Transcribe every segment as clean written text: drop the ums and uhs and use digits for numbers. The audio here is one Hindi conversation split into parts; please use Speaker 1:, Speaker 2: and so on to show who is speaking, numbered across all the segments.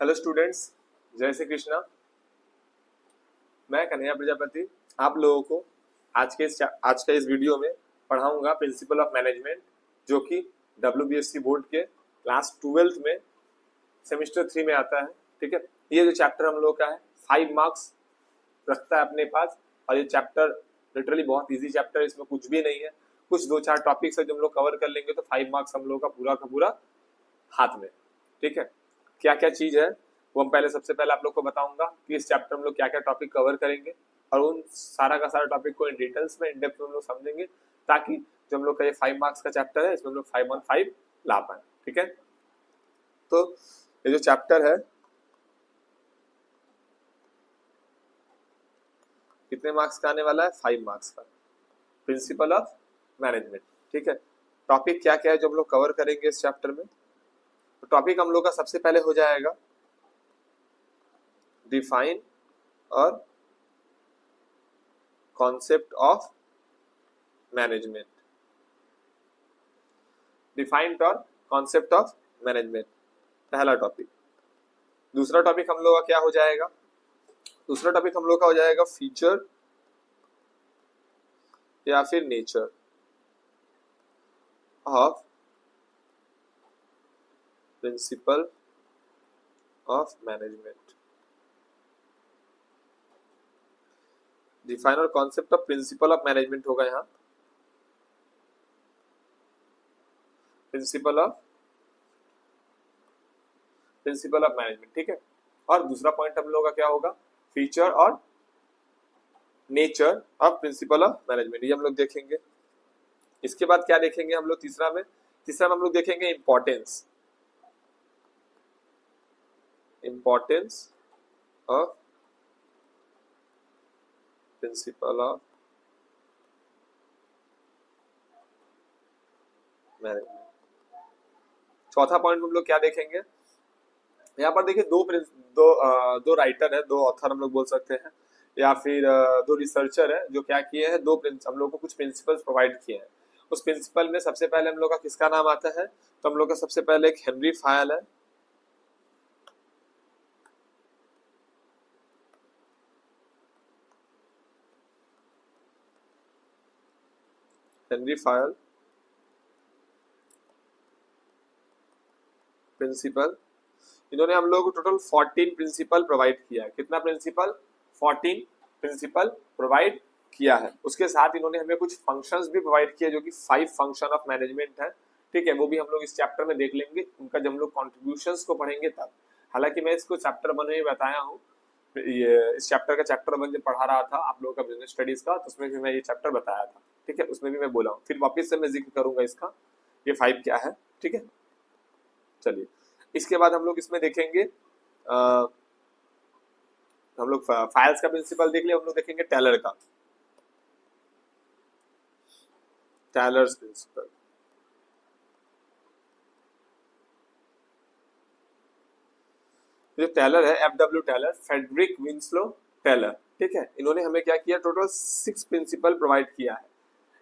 Speaker 1: हेलो स्टूडेंट्स, जय श्री कृष्णा। मैं कन्हैया प्रजापति आप लोगों को आज के इस वीडियो में पढ़ाऊंगा प्रिंसिपल ऑफ मैनेजमेंट, जो कि WBSC बोर्ड के क्लास 12th में सेमेस्टर 3 में आता है। ठीक है, ये जो चैप्टर हम लोग का है 5 मार्क्स रखता है अपने पास, और ये चैप्टर लिटरली बहुत इजी चैप्टर है, इसमें कुछ भी नहीं है। कुछ 2-4 टॉपिक्स है जो हम लोग कवर कर लेंगे तो 5 मार्क्स हम लोग का पूरा हाथ में। ठीक है, क्या क्या चीज है वो हम सबसे पहले आप लोग को बताऊंगा कि इस चैप्टर में हम लोग क्या क्या टॉपिक कवर करेंगे, और उन सारा का सारा टॉपिक को इन डिटेल्स में इन डेप्थ में हम लोग समझेंगे, ताकि जो हम लोग का ये 5 मार्क्स का चैप्टर है इसमें हम लोग 5 on 5 ला पाए। ठीक है, तो ये जो चैप्टर है कितने मार्क्स का आने वाला है? 5 मार्क्स का, प्रिंसिपल ऑफ मैनेजमेंट। ठीक है, टॉपिक क्या क्या है जो हम लोग कवर करेंगे इस चैप्टर में? तो टॉपिक हम लोग का सबसे पहले हो जाएगा डिफाइन और कॉन्सेप्ट ऑफ मैनेजमेंट। डिफाइंड और कॉन्सेप्ट ऑफ मैनेजमेंट पहला टॉपिक। दूसरा टॉपिक हम लोग का क्या हो जाएगा? दूसरा टॉपिक हम लोग का हो जाएगा फीचर या फिर nature of principle of management. Define और concept of principle of management होगा यहाँ, प्रिंसिपल ऑफ मैनेजमेंट। ठीक है, और दूसरा पॉइंट हम लोग का क्या होगा? फीचर और nature of principle of management, ये हम लोग देखेंगे। इसके बाद क्या देखेंगे हम लोग? तीसरा में हम लोग देखेंगे importance of principle of management. चौथा पॉइंट हम लोग क्या देखेंगे? यहाँ पर देखिए दो राइटर है, दो ऑथर हम लोग बोल सकते हैं, या फिर दो रिसर्चर है जो क्या किए हैं, हम लोग को कुछ प्रिंसिपल्स प्रोवाइड किए हैं। उस प्रिंसिपल में सबसे पहले हम लोग का किसका नाम आता है? तो हम लोग का सबसे पहले एक हेनरी फायल है। हेनरी फायल प्रिंसिपल, इन्होंने हम लोग को टोटल 14 प्रिंसिपल प्रोवाइड किया है। कितना प्रिंसिपल? 14 प्रिंसिपल प्रोवाइड किया है। उसके साथ इन्होंने हमें कुछ फंक्शंस भी प्रोवाइड किए जो कि 5 फंक्शन ऑफ मैनेजमेंट है। ठीक है, वो भी हम लोग इस चैप्टर में देख लेंगे, उनका जब हम लोग कॉन्ट्रीब्यूशंस को पढ़ेंगे तब। हालांकि मैं इसको चैप्टर 1 में बताया हूँ, ये इस चैप्टर का चैप्टर 1 जब पढ़ा रहा था आप लोगों का बिजनेस स्टडीज का, तो उसमें भी मैं ये चैप्टर बताया था। ठीक है, उसमें भी मैं बोला हूँ, फिर वापिस से मैं जिक्र करूंगा इसका, ये 5 क्या है। ठीक है, चलिए इसके बाद हम लोग इसमें देखेंगे हम लोग फाइल्स का प्रिंसिपल देख लिया, हम लोग देखेंगे टेलर का, टेलर्स प्रिंसिपल। जो टेलर है FW Taylor, Frederick Winslow Taylor. ठीक है, इन्होंने हमें क्या किया? टोटल 6 प्रिंसिपल प्रोवाइड किया है।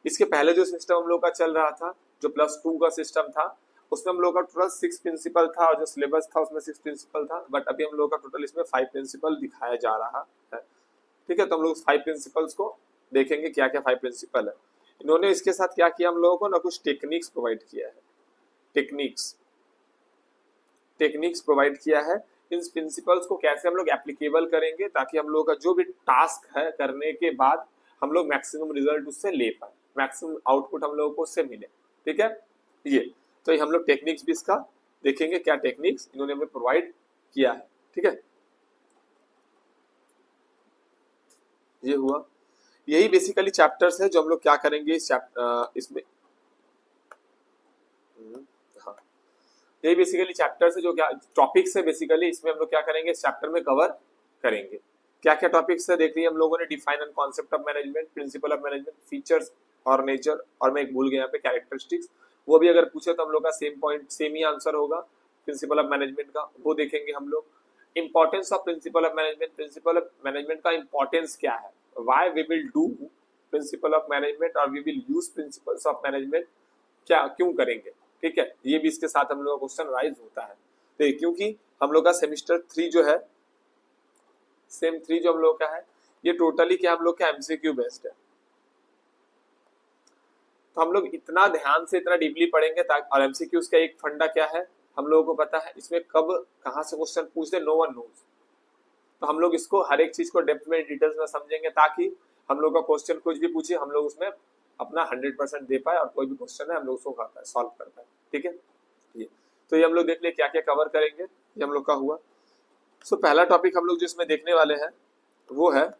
Speaker 1: इसके पहले जो सिस्टम हम लोग का चल रहा था, जो +2 का सिस्टम था, उसमें हम लोग का टोटल 6 प्रिंसिपल था, और जो सिलेबस था उसमें 6 प्रिंसिपल था। बट अभी हम लोग का टोटल इसमें 5 प्रिंसिपल दिखाया जा रहा है। ठीक है, तो हम लोग 5 प्रिंसिपल्स को देखेंगे, क्या क्या 5 प्रिंसिपल है। इन्होंने इसके साथ क्या किया? हम लोगों को ना कुछ टेक्निक्स प्रोवाइड किया है, टेक्निक्स प्रोवाइड किया है। इन प्रिंसिपल्स को कैसे हम लोग एप्लीकेबल करेंगे, ताकि हम लोग का जो भी टास्क है करने के बाद हम लोग मैक्सिमम रिजल्ट उससे ले पाए, मैक्सिमम आउटपुट हम लोगों को उससे मिले। ठीक है, ये तो हम लोग टेक्निक्स भी इसका देखेंगे, क्या टेक्निक्स इन्होंने हमें प्रोवाइड किया है। ठीक है, ये हुआ, यही बेसिकली चैप्टर्स है जो हम लोग क्या करेंगे इसमें। हाँ, यही बेसिकली चैप्टर्स है जो क्या टॉपिक्स है बेसिकली इसमें हम लोग क्या करेंगे, इस चैप्टर में कवर करेंगे। क्या क्या टॉपिक्स है देख लिया हम लोगों ने? Define and concept of management, principle of management, features और नेचर, और मैं एक भूल गया यहाँ पे कैरेक्टरिस्टिक्स, वो भी अगर पूछे तो हम लोग का सेम ही आंसर होगा प्रिंसिपल ऑफ मैनेजमेंट का, वो देखेंगे हम लोग। Importance of principle of management, principle of management का इंपॉर्टेंस क्या है, why we will do principle of management और we will use principles of management, क्या क्यों करेंगे। ठीक है, ये भी इसके साथ हम लोग का क्वेश्चन राइज होता है। तो क्योंकि हम लोग का सेमिस्टर 3 जो है, सेम 3 जो हम लोग का है, ये टोटली क्या हम लोग का एमसीक्यू बेस्ड है। तो हम लोग इतना ध्यान से इतना डीपली पढ़ेंगे ताकि, और एमसीक्यूज का एक फंडा क्या है हम लोगों को पता है, इसमें कब कहां से क्वेश्चन पूछ दे नो वन नोज। तो हम लोग इसको हर एक चीज को डेप्थ में डिटेल्स में समझेंगे ताकि हम लोग का क्वेश्चन कुछ भी पूछे हम लोग उसमें अपना 100% दे पाए, और कोई भी क्वेश्चन है हम लोग उसको कर पाए, सॉल्व कर पाए। ठीक है, ये हम लोग देख ले क्या क्या कवर करेंगे, ये हम लोग का हुआ। सो पहला टॉपिक हम लोग जिसमें देखने वाले हैं वो है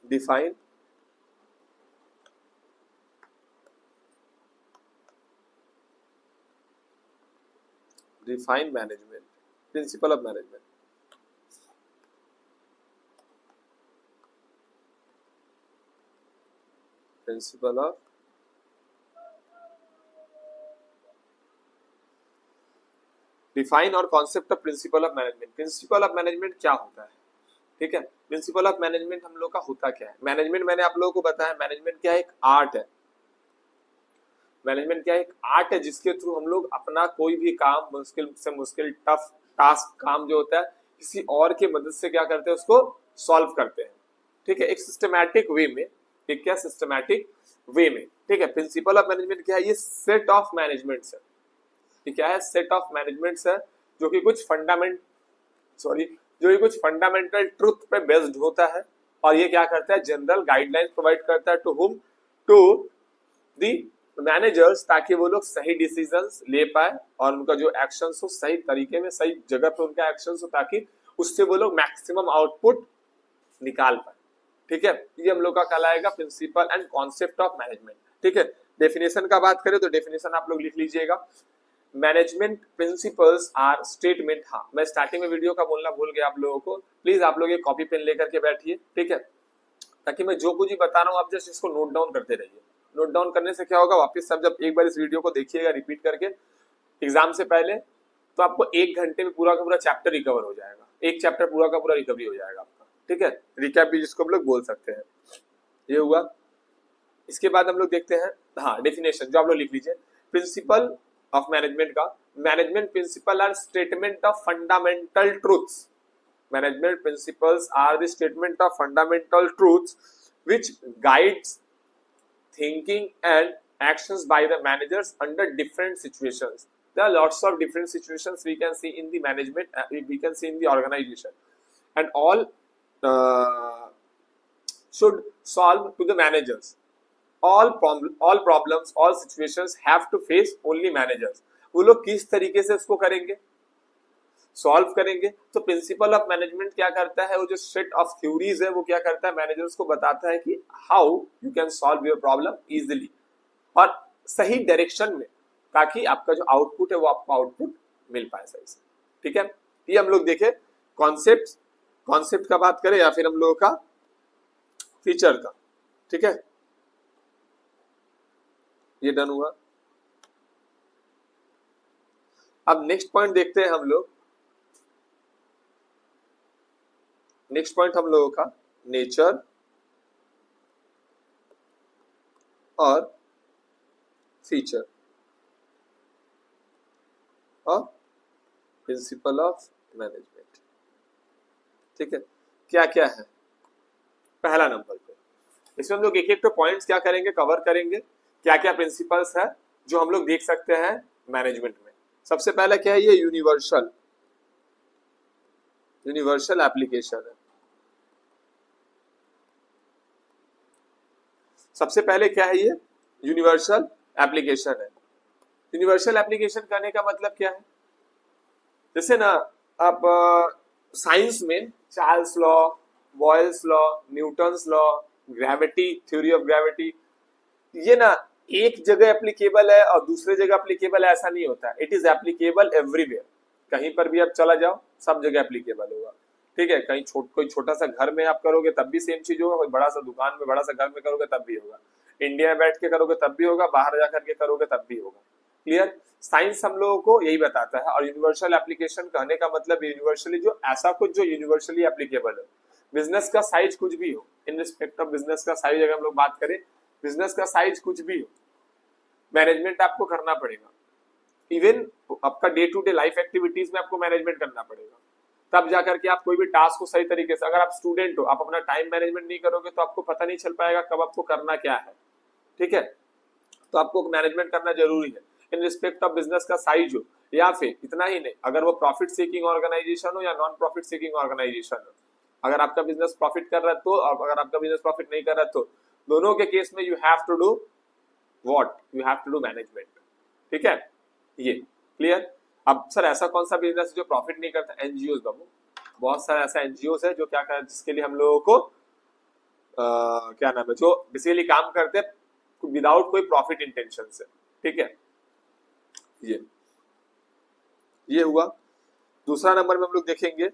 Speaker 1: define management, principle of management. Principle of define और concept of principle of management. Principle of management क्या होता है, ठीक है। प्रिंसिपल ऑफ मैनेजमेंट हम लोग का होता क्या है। मैनेजमेंट मैंने आप लोगों को बताया, मैनेजमेंट क्या है, एक आर्ट है। मैनेजमेंट क्या है, एक आर्ट है जिसके थ्रू हम लोग अपना कोई भी काम, मुश्किल से मुश्किल टफ टास्क काम जो होता है, किसी और की मदद से क्या करते हैं उसको सॉल्व करते हैं। ठीक है, एक सिस्टमैटिक वे में, एक क्या सिस्टमैटिक वे में। ठीक है, प्रिंसिपल ऑफ मैनेजमेंट क्या है, ये सेट ऑफ मैनेजमेंट्स है। ये क्या है, सेट ऑफ मैनेजमेंट्स है जो कि कुछ कुछ फंडामेंटल ट्रुथ पे बेस्ड होता है। और ये क्या करता है, जनरल गाइडलाइंस प्रोवाइड करता है टू दी मैनेजर्स, ताकि वो लोग सही डिसीजंस ले पाए और उनका जो एक्शंस हो सही तरीके में, सही जगह पे उनका एक्शंस हो, ताकि उससे वो लोग मैक्सिमम आउटपुट निकाल पाए। ठीक है, ये हम लोग का कहलाएगा principle and concept of management. ठीक है, डेफिनेशन का बात करें तो डेफिनेशन आप लोग लिख लीजिएगा। Management principles are statement. हाँ, मैं स्टार्टिंग में वीडियो का बोलना भूल गया आप लोगों को, प्लीज आप लोग ये कॉपी पेन लेकर के बैठिए। ठीक है, ताकि मैं जो कुछ ही बता रहा हूँ आप जस्ट इसको नोट डाउन करते रहिए। नोट डाउन करने से क्या होगा, वापस सब जब एक बार इस वीडियो को देखिएगा रिपीट करके एग्जाम से पहले, तो आपको 1 घंटे में पूरा का पूरा चैप्टर रिकवर हो जाएगा। एक चैप्टर पूरा का पूरा रिकवरी हो जाएगा आपका। ठीक है, रिकैप भी जिसको हम लोग बोल सकते हैं। ये हुआ। इसके बाद हम लोग देखते हैं, हाँ, डेफिनेशन जो आप लोग लिख लीजिए। प्रिंसिपल ऑफ मैनेजमेंट का, management principle are statement of fundamental truths. Management principles are the statement of fundamental truths which guides thinking and actions by the managers under different situations. There are lots of different situations we can see in the management, we can see in the organization, and all should solve to the managers. all problems, all situations have to face only managers. वो लोग किस तरीके से उसको करेंगे, सॉल्व करेंगे। तो प्रिंसिपल ऑफ मैनेजमेंट क्या करता है, वो जो सेट ऑफ थ्योरीज है वो क्या करता है, मैनेजर्स को बताता है कि how you can solve your problem easily और सही डायरेक्शन में, ताकि आपका जो आउटपुट है वो आपको आउटपुट मिल पाए सही से। ठीक है, ये हम लोग देखे कॉन्सेप्ट का बात करें या फिर हम लोगों का फीचर का। ठीक है, ये डन हुआ। अब नेक्स्ट पॉइंट देखते हैं हम लोग। नेक्स्ट पॉइंट हम लोगों का नेचर और फीचर और प्रिंसिपल ऑफ मैनेजमेंट। ठीक है, क्या क्या है। पहला नंबर पे इसमें हम लोग एक एक तो पॉइंट्स क्या करेंगे, कवर करेंगे, क्या क्या प्रिंसिपल्स है जो हम लोग देख सकते हैं मैनेजमेंट में। सबसे पहला क्या है, ये यूनिवर्सल एप्लीकेशन है। सबसे पहले क्या है, ये यूनिवर्सल एप्लीकेशन है। यूनिवर्सल एप्लीकेशन करने का मतलब क्या है, जैसे ना आप साइंस में Charles law, Boyle's law, Newton's law, gravity, theory of gravity, ये ना एक जगह एप्लीकेबल है और दूसरे जगह एप्लीकेबल है ऐसा नहीं होता। It is applicable everywhere. कहीं पर भी आप चला जाओ सब जगह एप्लीकेबल होगा। ठीक है, कहीं कोई छोटा सा घर में आप करोगे तब भी सेम चीज होगा, कोई बड़ा सा दुकान में, बड़ा सा घर में करोगे तब भी होगा, इंडिया में बैठ के करोगे तब भी होगा, बाहर जाकर के करोगे तब भी होगा। क्लियर, साइंस हम लोगों को यही बताता है। और यूनिवर्सल एप्लीकेशन कहने का मतलब यूनिवर्सली जो ऐसा कुछ जो यूनिवर्सली एप्लीकेबल है। बिजनेस का साइज कुछ भी हो, इन रिस्पेक्ट ऑफ बिजनेस का साइज अगर हम लोग बात करें, बिजनेस का साइज कुछ भी हो, मैनेजमेंट आपको करना पड़ेगा। इवन आपका day to day life activities में आपको मैनेजमेंट करना पड़ेगा, तब जाकर के आप कोई भी टास्क को सही तरीके से, अगर आप स्टूडेंट हो, आप अपना टाइम मैनेजमेंट नहीं करोगे तो आपको पता नहीं चल पाएगा कब आपको करना क्या है। ठीक है, तो आपको मैनेजमेंट करना जरूरी है इन रिस्पेक्ट ऑफ बिजनेस का साइज हो, या फिर इतना ही नहीं, अगर वो प्रॉफिट सीकिंग ऑर्गेनाइजेशन हो या नॉन प्रॉफिट सीकिंग ऑर्गेनाइजेशन हो, अगर आपका बिजनेस प्रॉफिट कर रहा है तो, और अगर आपका बिजनेस प्रॉफिट नहीं कर रहा है तो, दोनों के केस में you have to do what, you have to do management. ठीक है, ये क्लियर। अब सर ऐसा कौन सा बिजनेस है जो प्रॉफिट नहीं करता? एनजीओ बाबू, बहुत सारा ऐसा एनजीओ है जो क्या कर, जिसके लिए हम लोगों को क्या नाम है, जो बेसिकली काम करते हैं विदाउट कोई प्रॉफिट इंटेंशन से। ठीक है, ये हुआ। दूसरा नंबर में हम लोग देखेंगे,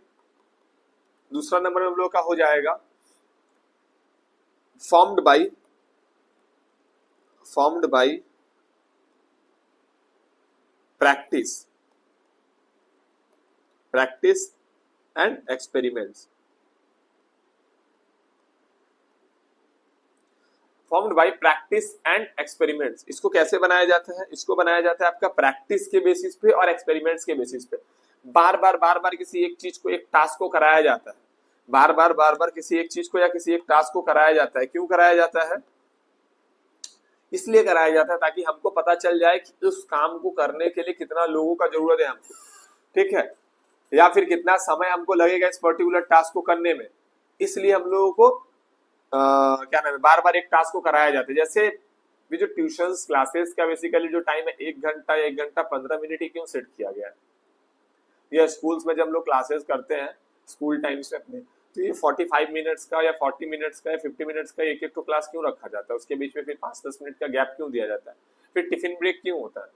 Speaker 1: दूसरा नंबर में हम लोग का हो जाएगा formed by practice and experiments. Formed by practice and experiments, इसको कैसे बनाया जाता है? इसको बनाया जाता है आपका प्रैक्टिस के बेसिस पे और एक्सपेरिमेंट्स के बेसिस पे। बार बार किसी एक चीज को, एक टास्क को कराया जाता है, बार बार किसी एक चीज को या किसी एक टास्क को कराया जाता है। क्यों कराया जाता है? इसलिए कराया जाता है ताकि हमको पता चल जाए कि उस काम को करने के लिए कितना लोगों का जरूरत है हमको। ठीक है, या फिर कितना समय हमको लगेगा इस पर्टिकुलर टास्क को करने में। इसलिए हम लोगों को क्या नाम है, बार बार एक टास्क को कराया जाता है। जैसे ये जो ट्यूशंस क्लासेस का बेसिकली जो टाइम है 1 घंटा या 1 घंटा 15 मिनट ही क्यों सेट किया गया है? या स्कूल्स में जब हम लोग क्लासेस करते हैं स्कूल टाइम्स में अपने, तो ये 45 मिनट्स का या 40 मिनट्स का या 50 मिनट्स का एक तो क्लास क्यों रखा जाता है? उसके बीच में फिर 5-10 मिनट का गैप क्यों दिया जाता है? फिर टिफिन ब्रेक क्यों होता है?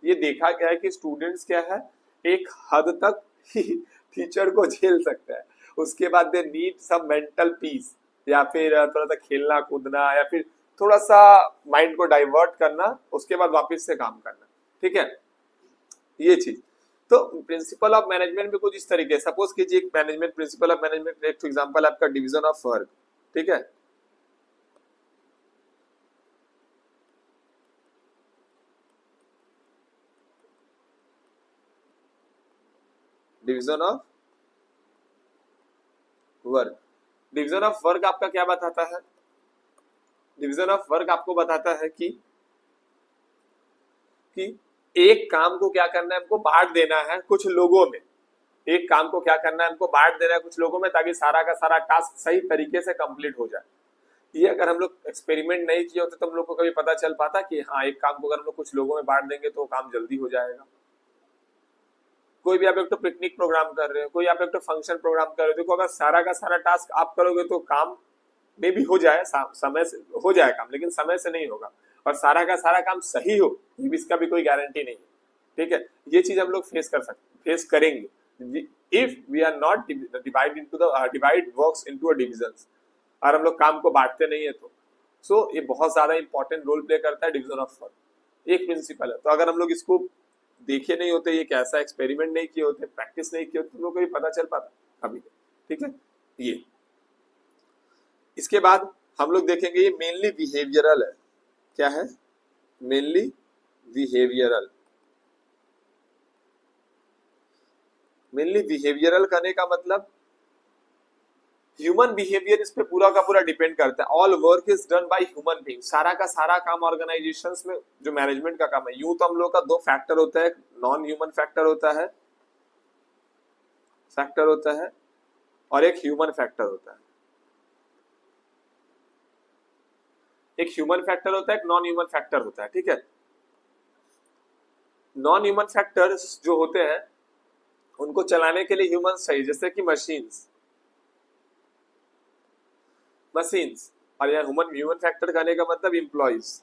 Speaker 1: ये देखा गया है कि स्टूडेंट्स क्या है, एक हद तक ही टीचर को झेल सकता है, उसके बाद they need some mental peace, या फिर थोड़ा सा खेलना कूदना, या फिर थोड़ा सा माइंड को डाइवर्ट करना, उसके बाद वापस से काम करना। ठीक है, ये चीज। तो प्रिंसिपल ऑफ मैनेजमेंट भी कुछ इस तरीके, सपोज कीजिए एक मैनेजमेंट प्रिंसिपल ऑफ मैनेजमेंट, एक एग्जांपल आपका डिवीजन ऑफ वर्क। ठीक है, division of work. Division of work आपका क्या बताता है? डिवीजन ऑफ वर्क आपको बताता है कि एक काम को क्या करना है, हमको बांट देना है कुछ लोगों में। एक काम को क्या करना है, हमको बांट देना है कुछ लोगों में, ताकि सारा का सारा टास्क सही तरीके से कंप्लीट हो जाए। ये अगर हम लोग एक्सपेरिमेंट नहीं किए होते तो हम लोग को कभी पता चल पाता कि हाँ एक काम को अगर हम लोग कुछ लोगों में बांट देंगे तो काम जल्दी हो जाएगा। कोई भी आप एक तो पिकनिक प्रोग्राम कर रहे हो, कोई आप एक तो फंक्शन प्रोग्राम कर रहे हो, देखो अगर सारा का सारा टास्क आप करोगे तो काम में भी हो जाए, समय से हो जाए काम, लेकिन समय से नहीं होगा। और सारा का सारा काम सही हो, ये भी इसका भी कोई गारंटी नहीं है। ठीक है, ये चीज हम लोग फेस करेंगे if we are not divide works into divisions, और हम लोग काम को बांटते नहीं है तो। सो ये बहुत ज्यादा इंपॉर्टेंट रोल प्ले करता है डिवीजन ऑफ वर्क, एक प्रिंसिपल है। तो अगर हम लोग इसको देखे नहीं होते, ये कैसा एक्सपेरिमेंट नहीं किए होते, प्रैक्टिस नहीं किए होते, तो लोग को भी पता चल पाता अभी। ठीक है, ये इसके बाद हम लोग देखेंगे ये मेनली बिहेवियरल है। क्या है? Mainly behavioural. मेनली बिहेवियरल करने का मतलब ह्यूमन बिहेवियर इस पे पूरा का पूरा डिपेंड करता है। All work is done by human being, सारा का सारा काम ऑर्गेनाइजेशंस में जो मैनेजमेंट का काम है, यूं तो हम लोग का 2 फैक्टर होता है, नॉन ह्यूमन फैक्टर होता है और एक ह्यूमन फैक्टर होता है। एक ह्यूमन फैक्टर होता है, एक नॉन ह्यूमन फैक्टर होता है। ठीक है, नॉन ह्यूमन फैक्टर्स जो होते हैं उनको चलाने के लिए ह्यूमंस चाहिए, जैसे कि मशीन्स, और यहाँ ह्यूमन फैक्टर करने का मतलब एम्प्लॉइज।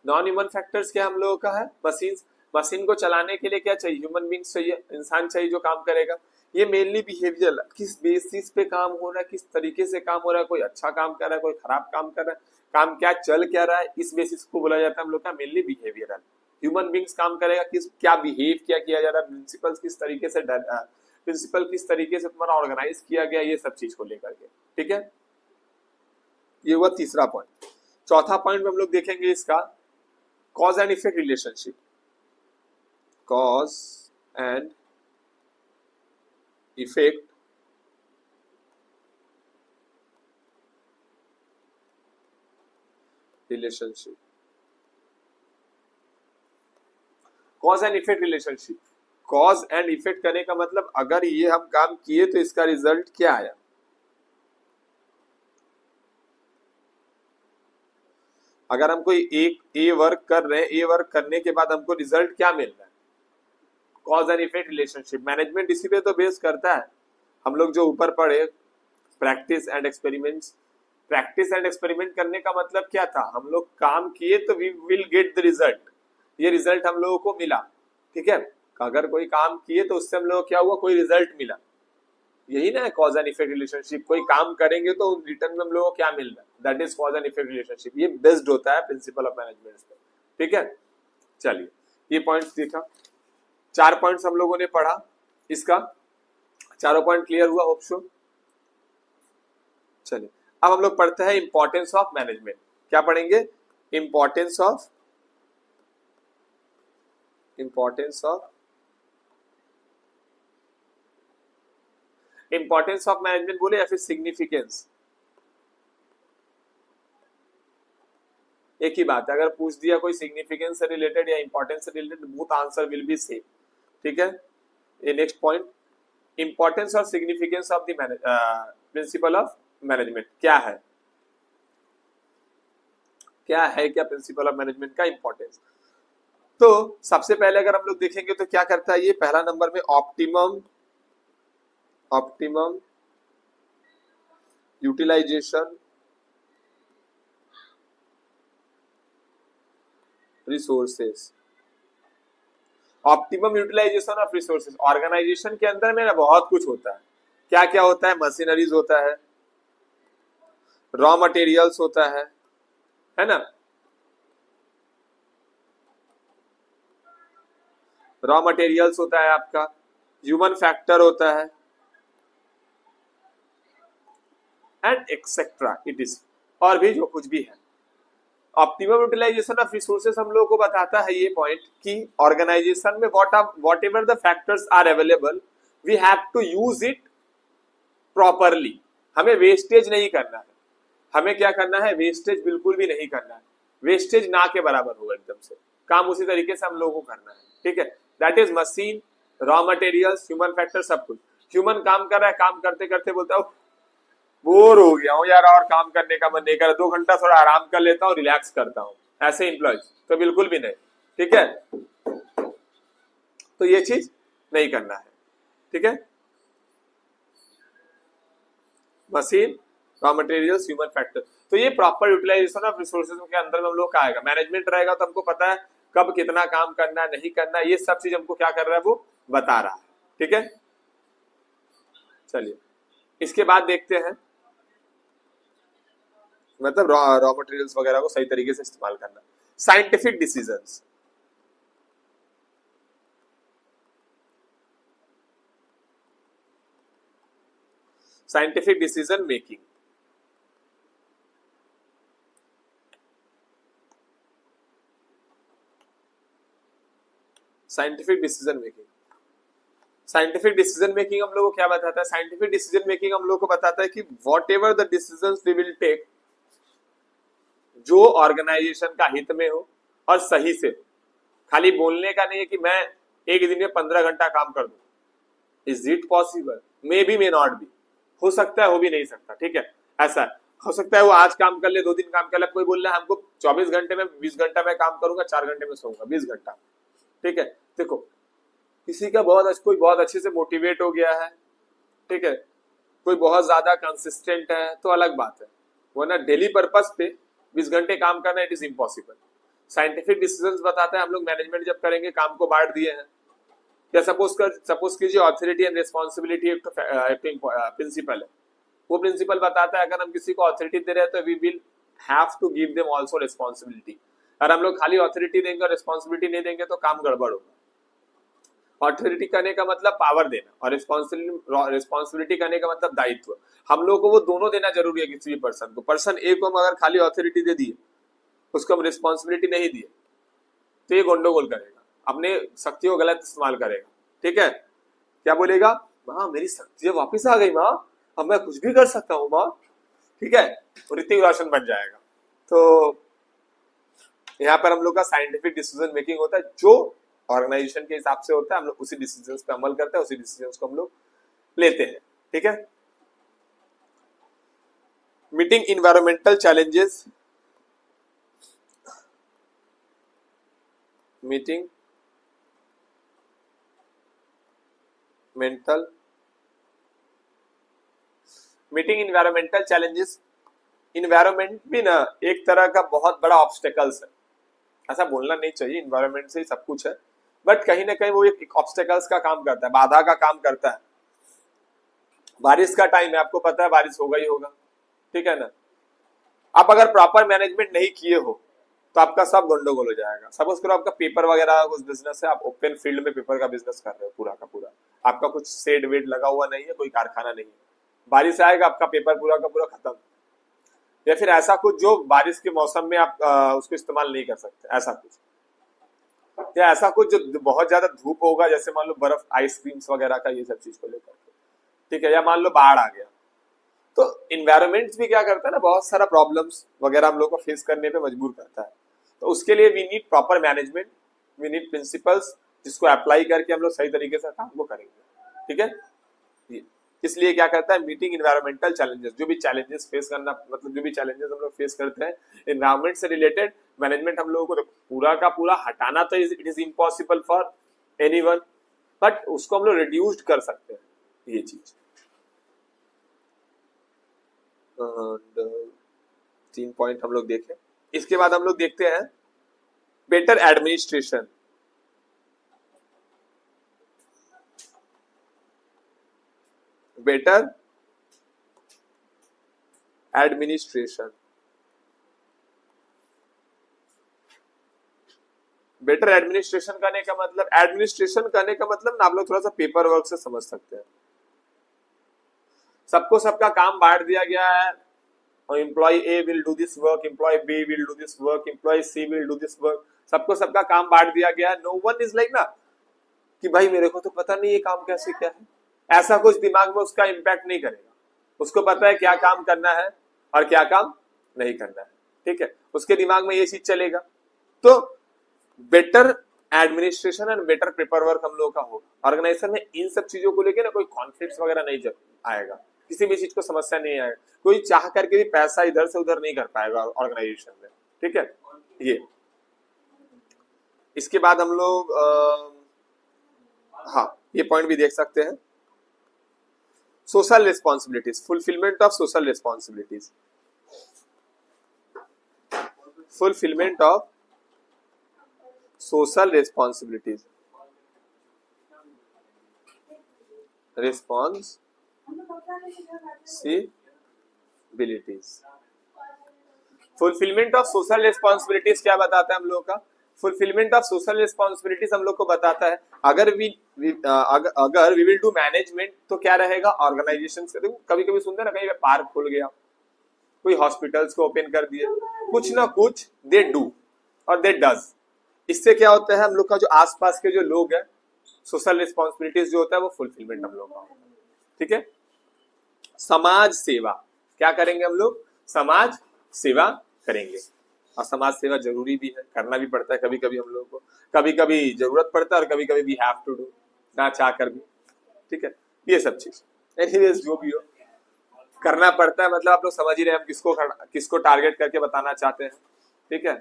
Speaker 1: नॉन ह्यूमन फैक्टर्स क्या हम लोगों का है? मशीन को चलाने के लिए क्या चाहिए? ह्यूमन बींग्स चाहिए, इंसान चाहिए जो काम करेगा। ये मेनली बिहेवियर, किस बेसिस पे काम हो रहा है, किस तरीके से काम हो रहा है, कोई अच्छा काम कर रहा है, कोई खराब काम कर रहा है, काम क्या चल क्या रहा है, इस बेसिस को बोला जाता है हम लोग का मेनली बिहेवियरल। ह्यूमन बींग्स काम करेगा, क्या बिहेव क्या किया जा रहा है, प्रिंसिपल किस तरीके से तुम्हारा ऑर्गेनाइज किया गया, ये सब चीज को लेकर के। ठीक है, ये हुआ तीसरा पॉइंट। चौथा पॉइंट में हम लोग देखेंगे इसका cause and effect relationship, cause and effect relationship, cause and effect relationship. Cause and effect करने का मतलब अगर ये हम काम किए तो इसका रिजल्ट क्या आया। अगर हम कोई एक ए वर्क कर रहे हैं, ए वर्क करने के बाद हमको रिजल्ट क्या मिल रहा है, cause and effect relationship. Management इसी पे तो बेस करता है। हम लोग जो ऊपर पढ़े practice and experiments, practice and experiment करने का मतलब क्या था, हम लोग काम किए तो we will get the result, ये रिजल्ट हम लोगों को मिला, ठीक है। अगर कोई काम किए तो उससे हम लोग क्या हुआ, कोई रिजल्ट मिला, यही ना है कॉज एंड इफेक्ट रिलेशनशिप। कोई काम करेंगे तो रिटर्न में हम लोगों को क्या मिल रहा है, that is cause and effect relationship. ये बेस्ड होता है प्रिंसिपल ऑफ मैनेजमेंट पे, ठीक है। चलिए ये पॉइंट्स देखा, 4 पॉइंट्स हम लोगों ने पढ़ा, इसका चारों पॉइंट क्लियर हुआ, होप सो। चलिए अब हम लोग पढ़ते हैं इंपॉर्टेंस ऑफ मैनेजमेंट। क्या पढ़ेंगे, इंपॉर्टेंस ऑफ मैनेजमेंट बोले या फिर सिग्निफिकेंस, एक ही बात है। अगर पूछ दिया कोई सिग्निफिकेंस से रिलेटेड या इंपॉर्टेंस से related, both answer will be same, ठीक है। ये नेक्स्ट पॉइंट, इंपॉर्टेंस और significance of the principal of management. क्या है क्या प्रिंसिपल ऑफ मैनेजमेंट का इंपॉर्टेंस। तो सबसे पहले अगर हम लोग देखेंगे तो क्या करता है ये, पहला नंबर में optimum utilization resources. Optimum utilization of resources, organization के अंदर में ना बहुत कुछ होता है। क्या क्या होता है, मशीनरीज होता है, रॉ मटेरियल्स होता है ना, रॉ मटेरियल्स होता है आपका, ह्यूमन फैक्टर होता है, एंड एक्सेट्रा इट इज, और भी जो कुछ भी है। ऑप्टिमम यूटिलाइजेशन ऑफ रिसोर्सेस हम लोगों को बताता है ये पॉइंट कि ऑर्गेनाइजेशन में whatever the factors are available, we have to use it properly. हमें वेस्टेज नहीं करना है, हमें क्या करना है, वेस्टेज बिल्कुल भी नहीं करना है। वेस्टेज ना के बराबर होगा एकदम से, काम उसी तरीके से हम लोगों को करना है, ठीक है। That is machine, raw materials, human factor, सब कुछ। ह्यूमन काम कर रहा है, काम करते करते बोलता हूँ बोर हो गया हूँ यार, और काम करने का मन नहीं कर रहा, 2 घंटा थोड़ा आराम कर लेता हूँ, रिलैक्स करता हूँ, ऐसे इंप्लॉयज तो बिल्कुल भी नहीं, ठीक है। तो ये चीज नहीं करना है, ठीक है। Machine, raw materials, human factor, तो ये प्रॉपर यूटिलाइजेशन ऑफ रिसोर्सेज के अंदर में हम लोग का आएगा। मैनेजमेंट रहेगा तो हमको पता है कब कितना काम करना है, नहीं करना है, ये सब चीज हमको क्या कर रहा है, वो बता रहा है, ठीक है। चलिए इसके बाद देखते हैं, मतलब रॉ मटेरियल्स वगैरह को सही तरीके से इस्तेमाल करना। Scientific decisions, scientific decision making, scientific decision making, scientific decision making हम लोग को क्या बताता है, साइंटिफिक डिसीजन मेकिंग हम लोग को बताता है कि whatever the decisions we will take, जो ऑर्गेनाइजेशन का हित में हो और सही से हो। खाली बोलने का नहीं है कि मैं एक दिन में 15 घंटा काम कर दूं, is it possible, may be may not be, हो सकता है हो भी नहीं सकता, ठीक है। ऐसा हो सकता है वो आज काम कर ले, 2 दिन काम कर ले, कोई बोल रहा है हमको 24 घंटे में 20 घंटा मैं काम करूंगा, 4 घंटे में सोऊंगा, 20 घंटा, ठीक है। देखो किसी का कोई बहुत अच्छे से मोटिवेट हो गया है, ठीक है, कोई बहुत ज्यादा कंसिस्टेंट है तो अलग बात है, वरना डेली पर्पस पे 20 घंटे काम करना it is impossible. Scientific decisions बताता है हम लोग मैनेजमेंट जब करेंगे, काम को बांट दिए हैं, या सपोज कीजिए ऑथोरिटी एंड रिस्पॉन्सिबिलिटी एक प्रिंसिपल है, वो प्रिंसिपल बताता है अगर हम किसी को ऑथोरिटी दे रहे हैं तो we will have to give them also responsibility. अगर हम लोग खाली ऑथोरिटी देंगे और रिस्पॉन्सिबिलिटी नहीं देंगे तो काम गड़बड़ होगा। ऑथोरिटी करने का मतलब पावर देना, और रिस्पॉन्सिबिलिटी करने का मतलब दायित्व। हम लोग को वो दोनों देना जरूरी है किसी भी पर्सन को। पर्सन ए को हम अगर खाली ऑथोरिटी दे दिए, उसको हम रिस्पॉन्सिबिलिटी नहीं दिए, तो ये गंडगोल करेगा, अपने शक्तियों का गलत इस्तेमाल करेगा। ठीक है, क्या बोलेगा, माँ मेरी शक्तियां वापस आ गई माँ, अब मैं कुछ भी कर सकता हूँ माँ। ठीक है, तो ऋतिक रोशन बन जाएगा। तो यहाँ पर हम लोग का साइंटिफिक डिसीजन मेकिंग होता है, जो ऑर्गेनाइजेशन के हिसाब से होता है, हम लोग उसी डिसीजन पे अमल करते हैं, उसी डिसीजन को हम लोग लेते हैं। ठीक है, meeting environmental challenges, meeting environmental challenges. Environment भी ना एक तरह का बहुत बड़ा ऑब्स्टेकल्स है, ऐसा बोलना नहीं चाहिए, इन्वायरमेंट से ही सब कुछ है, बट कहीं ना कहीं वो एक ऑब्स्टेकल्स का काम करता है, बाधा का काम करता है। बारिश का टाइम है, आपको पता है बारिश होगा ही होगा। ठीक है ना, आप अगर प्रॉपर मैनेजमेंट नहीं किए हो तो आपका सब गंडोगोल हो जाएगा। सपोज करो आपका पेपर वगैरह कुछ बिजनेस है, आप ओपन फील्ड में पेपर का बिजनेस कर रहे हो पूरा का पूरा, आपका कुछ सेड वेड लगा हुआ नहीं है, कोई कारखाना नहीं है, बारिश आएगा आपका पेपर पूरा का पूरा खत्म। या फिर ऐसा कुछ जो बारिश के मौसम में आप उसको इस्तेमाल नहीं कर सकते, ऐसा कुछ, या ऐसा कुछ जो बहुत ज्यादा धूप होगा, जैसे मान लो बर्फ, आइसक्रीम्स वगैरह का, ये सब चीज को लेकर। ठीक है, या मान लो बाढ़ आ गया, तो इन्वायरमेंट भी क्या करता है ना, बहुत सारा प्रॉब्लम्स वगैरह हम लोग को फेस करने पे मजबूर करता है। तो उसके लिए we need proper management, we need principles, जिसको अप्लाई करके हम लोग सही तरीके से काम को करेंगे। ठीक है, इसलिए क्या करता है, मीटिंग इन्वायरमेंटल चैलेंजेस, जो भी चैलेंजेस फेस करना, मतलब जो भी चैलेंजेस हम लोग फेस करते हैं इन्वायरमेंट से रिलेटेड, मैनेजमेंट हम लोगों को पूरा का पूरा हटाना तो it is impossible for anyone, but उसको हम लोग रिड्यूस्ड कर सकते हैं, ये चीज। 3 पॉइंट हम लोग देखें। इसके बाद हम लोग देखते हैं better administration. Better administration, better administration करने का मतलब, एडमिनिस्ट्रेशन करने का मतलब ना, आप लोग थोड़ा सा पेपर वर्क से समझ सकते हैं। सबको सबका काम बांट दिया गया है, employ A will do this work, employ B will do this work, employ C will do this work, सबको सबका काम बांट दिया गया है। नो वन इज लाइक ना कि भाई मेरे को तो पता नहीं ये काम कैसे क्या है, ऐसा कुछ दिमाग में उसका इम्पैक्ट नहीं करेगा। उसको पता है क्या काम करना है और क्या काम नहीं करना है। ठीक है, उसके दिमाग में ये चीज चलेगा। तो better administration and better paper work हम लोग का होगा ऑर्गेनाइजेशन में, इन सब चीजों को लेकर ना कोई कॉन्फ्लिक्ट वगैरह नहीं आएगा, किसी भी चीज को समस्या नहीं आएगा, कोई चाह करके भी पैसा इधर से उधर नहीं कर पाएगा ऑर्गेनाइजेशन में। ठीक है, ये इसके बाद हम लोग हाँ ये पॉइंट भी देख सकते हैं, social responsibilities, fulfilment of social responsibilities, fulfilment of social responsibilities, responsibilities. Fulfilment of social responsibilities क्या बताता है हम लोग का, फुलफिलमेंट ऑफ सोशल रिस्पॉन्सिबिलिटीज हम लोग को बताता है अगर वी विल डू मैनेजमेंट तो क्या रहेगा ऑर्गेनाइजेशन से। देखो कभी कभी सुनते हैं ना, कहीं पार्क खुल गया, कोई हॉस्पिटल्स को ओपन कर दिए, कुछ ना कुछ दे डू और दे डज। इससे क्या होता है, हम लोग का जो आसपास के जो लोग हैं, सोशल रिस्पॉन्सिबिलिटीज जो होता है वो फुलफिलमेंट हम लोग का होता है। ठीक है, समाज सेवा, क्या करेंगे हम लोग, समाज सेवा करेंगे। और समाज सेवा जरूरी भी है, करना भी पड़ता है कभी कभी हम लोग को, कभी कभी जरूरत पड़ता है और कभी कभी वी हैव टू डू, ना चाह कर भी। ठीक है, ये सब चीज एनीवेज जो भी हो करना पड़ता है, मतलब आप लोग समझ ही रहे हैं हम किसको टारगेट करके बताना चाहते हैं। ठीक है,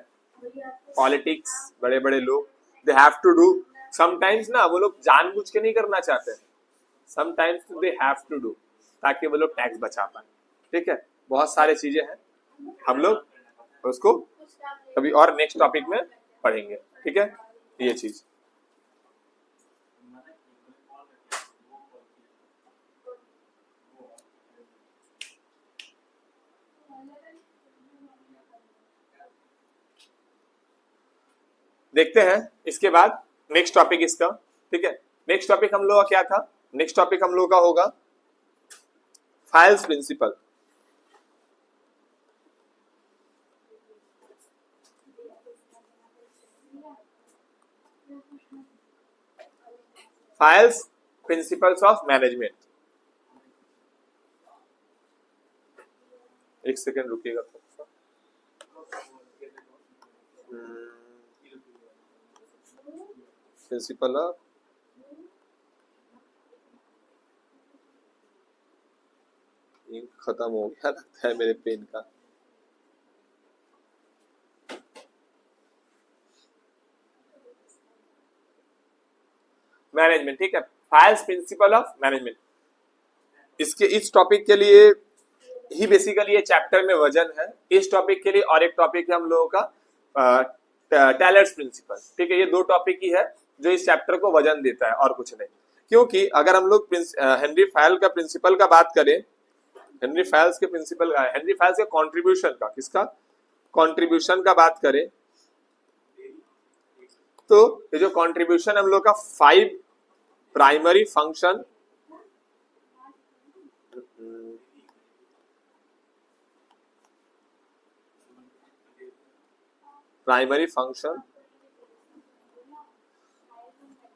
Speaker 1: पॉलिटिक्स, बड़े बड़े लोग, they have to do, sometimes ना वो लोग जानबूझ के नहीं करना चाहते, sometimes they have to do, ताकि वो लोग टैक्स बचा पाए। ठीक है, बहुत सारे चीजें हैं, हम लोग उसको कभी और नेक्स्ट टॉपिक में पढ़ेंगे। ठीक है, ये चीज देखते हैं। इसके बाद नेक्स्ट टॉपिक इसका, ठीक है, नेक्स्ट टॉपिक हम लोग का क्या था, नेक्स्ट टॉपिक हम लोग का होगा Fayol's principle. Fayol's principles of management. एक सेकेंड रुकिएगा। प्रिंसिपल ऑफ इंक खत्म हो गया लगता है मेरे पेन का। मैनेजमेंट, ठीक है, फाइल्स प्रिंसिपल ऑफ मैनेजमेंट। इसके इस टॉपिक के लिए ही बेसिकली ये चैप्टर में वजन है। इस टॉपिक के लिए और एक टॉपिक है हम लोगों का टेलर्स प्रिंसिपल, ठीक है। ये दो टॉपिक ही है जो इस चैप्टर को वजन देता है और कुछ नहीं। क्योंकि अगर हम लोग हेनरी फायल का प्रिंसिपल का बात करें, हेनरी फायल्स के प्रिंसिपल का, हेनरी फायल्स के कंट्रीब्यूशन का, किसका कंट्रीब्यूशन का बात करें तो ये जो कंट्रीब्यूशन हम लोग का 5 प्राइमरी फंक्शन,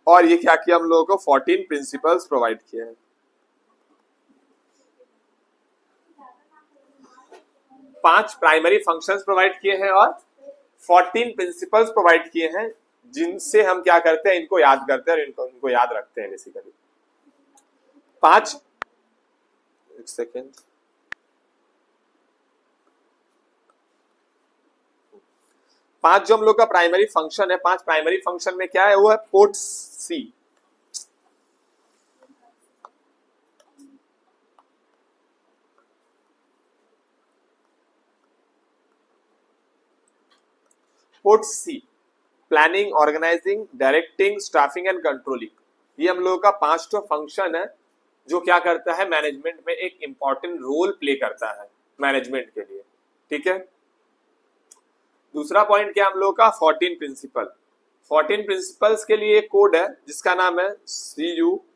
Speaker 1: और ये क्या किया हम लोगों को 14 प्रिंसिपल्स प्रोवाइड किए हैं। 5 प्राइमरी फंक्शंस प्रोवाइड किए हैं और 14 प्रिंसिपल्स प्रोवाइड किए हैं, जिनसे हम क्या करते हैं, इनको याद करते हैं और इनको याद रखते हैं बेसिकली। 5 एक सेकेंड, 5 जो हम लोग का प्राइमरी फंक्शन है, 5 प्राइमरी फंक्शन में क्या है, वो है port C, port C, planning, organizing, directing, staffing and controlling. ये हम लोगों का 5 तो फंक्शन है जो क्या करता है, मैनेजमेंट में एक इंपॉर्टेंट रोल प्ले करता है मैनेजमेंट के लिए, ठीक है। दूसरा पॉइंट क्या हम लोग का, 14 प्रिंसिपल। 14 प्रिंसिपल्स के लिए एक कोड है जिसका नाम है CUESI,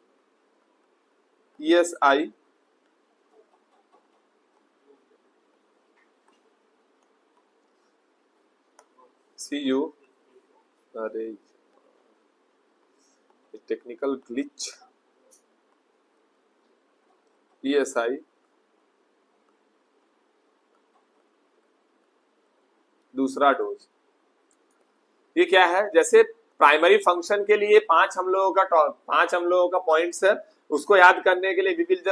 Speaker 1: अरे टेक्निकल ग्लिच, ESI दूसरा डोज। ये क्या है, जैसे प्राइमरी फंक्शन के लिए 5 हम लोगों का पॉइंट्स है, उसको याद करने के लिए वी विल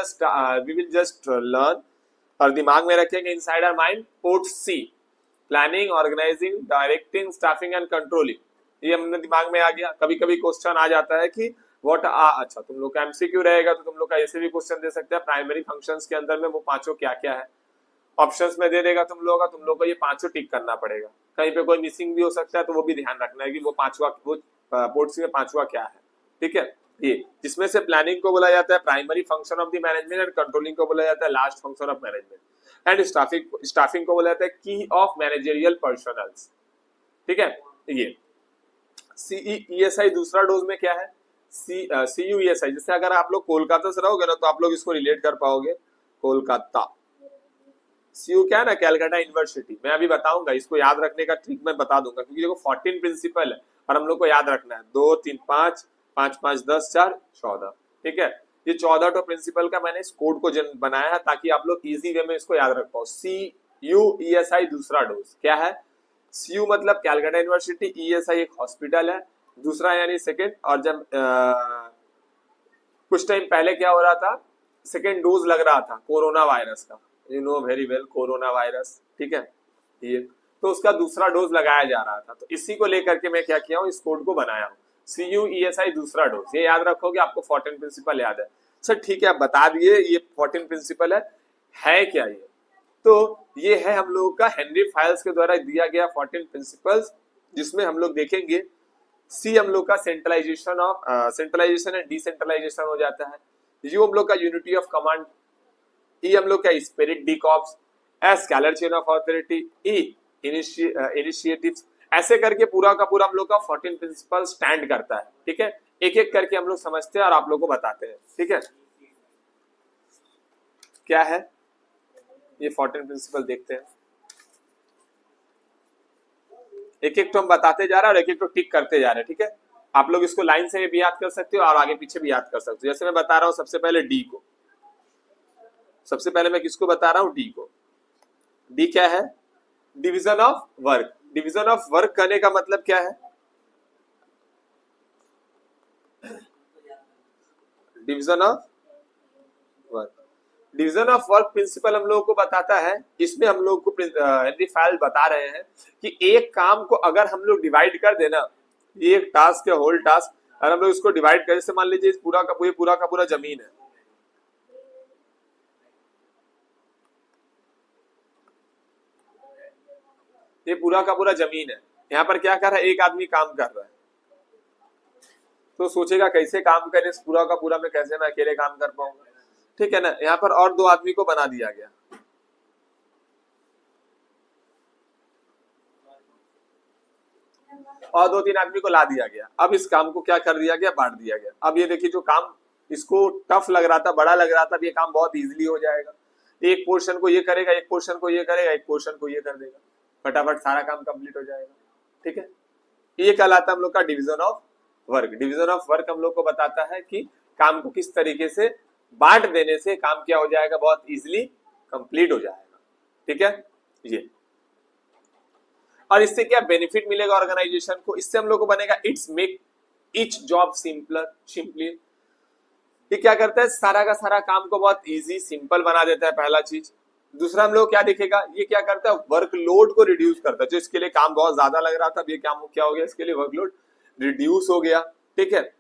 Speaker 1: जस्ट लर्न और दिमाग में रखेंगे inside our mind port C, planning, organizing, directing, staffing and controlling. ये हमने दिमाग में आ गया। कभी कभी क्वेश्चन आ जाता है कि अच्छा तुम लोग का एमसीक्यू रहेगा तो तुम लोग का ऐसे भी क्वेश्चन दे सकते हैं, प्राइमरी फंक्शंस के अंदर में वो पांचों क्या क्या है, ऑप्शंस में दे देगा तुम लोगों को ये पांचों टिक करना पड़ेगा। कहीं पे कोई मिसिंग भी हो सकता है तो वो भी ध्यान रखना है कि वो पोर्ट सी में पांचवा क्या है, ठीक है। ये जिसमें से प्लानिंग को बोला जाता है primary function of the management and controlling को बोला जाता है last function of management and staffing को बोला जाता है की ऑफ मैनेजरियल पर्सनल्स, ठीक है। ये CESI दूसरा डोज में क्या है, CUESI। जैसे अगर आप लोग कोलकाता से रहोगे ना तो आप लोग इसको रिलेट कर पाओगे, कोलकाता। CU क्या है ना, कैलकाटा यूनिवर्सिटी। मैं अभी बताऊंगा, इसको याद रखने का ट्रिक मैं बता दूंगा, क्योंकि देखो 14 प्रिंसिपल है और हम लोग को याद रखना है 2 3 5 5 5 10 4 14, ठीक है। ये 14 तो प्रिंसिपल का मैंने इस कोड को बनाया है ताकि आप लोग इजी वे में इसको याद रख पाओ। CUESI दूसरा डोज क्या है, CU मतलब कैलकाटा यूनिवर्सिटी, ESI एक हॉस्पिटल है, दूसरा यानी सेकेंड। और जब कुछ टाइम पहले क्या हो रहा था, सेकेंड डोज लग रहा था कोरोना वायरस का, you know very well corona virus, ठीक है। ये तो उसका दूसरा डोज लगाया जा रहा था, तो इसी को लेकर के मैं क्या किया हूँ, इस कोड को बनाया हूँ, CUESI दूसरा डोज। ये याद रखोगे, आपको 14 प्रिंसिपल याद है। सर ठीक है, आप बता दिए ये 14 प्रिंसिपल है क्या ये, तो ये है हम लोगों का हेनरी फायल्स के द्वारा दिया गया 14 प्रिंसिपल्स, जिसमें हम लोग देखेंगे सी हम लोग का सेंट्रलाइजेशन एंड डिसेंट्रलाइजेशन हो जाता है, यू हम लोग का यूनिटी ऑफ कमांड, ई हम लोग का स्पिरिट डीकॉप्स, एस स्केलर चेन ऑफ अथॉरिटी, ई इनिशिएटिव्स। ऐसे करके पूरा का पूरा हम लोग का 14 प्रिंसिपल स्टैंड करता है, ठीक है। एक एक करके हम लोग समझते हैं और आप लोग को बताते हैं, ठीक है। क्या है ये 14 प्रिंसिपल, देखते हैं। एक एक तो हम बताते जा रहे हैं और एक एक तो टिक करते जा रहे हैं, ठीक है। आप लोग इसको लाइन से भी याद कर सकते हो और आगे पीछे भी याद कर सकते हो। जैसे मैं बता रहा हूं सबसे पहले डी को, सबसे पहले मैं किसको बता रहा हूं, डी को। डी क्या है, division of work. Division of work करने का मतलब क्या है, division of work. Division of work principal हम लोगों को बताता है, इसमें हम लोग को हेनरी फाइल बता रहे हैं कि एक काम को अगर हम लोग डिवाइड कर देना, ये एक टास्क है, होल टास्क, और हम लोग इसको डिवाइड करें, जैसे मान लीजिए इस पूरा का पूरा जमीन है, ये पूरा का पूरा जमीन है, यहाँ पर क्या कर रहा है, एक आदमी काम कर रहा है, तो सोचेगा कैसे काम करें इस पूरा का पूरा में, कैसे मैं अकेले काम कर पाऊंगा, ठीक है ना। यहाँ पर और दो आदमी को बना दिया गया, और दो तीन आदमी को ला दिया गया। अब इस काम को क्या कर दिया गया, बांट दिया गया। अब ये देखिए जो काम इसको टफ लग रहा था, बड़ा लग रहा था, अब ये काम बहुत इजीली हो जाएगा। एक पोर्शन को ये करेगा, एक पोर्शन को ये करेगा, एक पोर्शन को ये कर देगा, फटाफट सारा काम कंप्लीट हो जाएगा, ठीक है। ये कहलाता है हम लोग का division of work. Division of work हम लोग को बताता है कि काम को किस तरीके से बांट देने से काम क्या हो जाएगा, बहुत इजीली कंप्लीट हो जाएगा, ठीक है। ये और इससे क्या बेनिफिट मिलेगा ऑर्गेनाइजेशन को, इससे हम लोग को बनेगा it's make each job simply. ये क्या करता है, सारा का सारा काम को बहुत इजी सिंपल बना देता है, पहला चीज। दूसरा हम लोग क्या दिखेगा, ये क्या करता है, वर्कलोड को रिड्यूस करता है। जो इसके लिए काम बहुत ज्यादा लग रहा था, अब ये काम क्या हो गया, इसके लिए वर्कलोड रिड्यूस हो गया, ठीक है।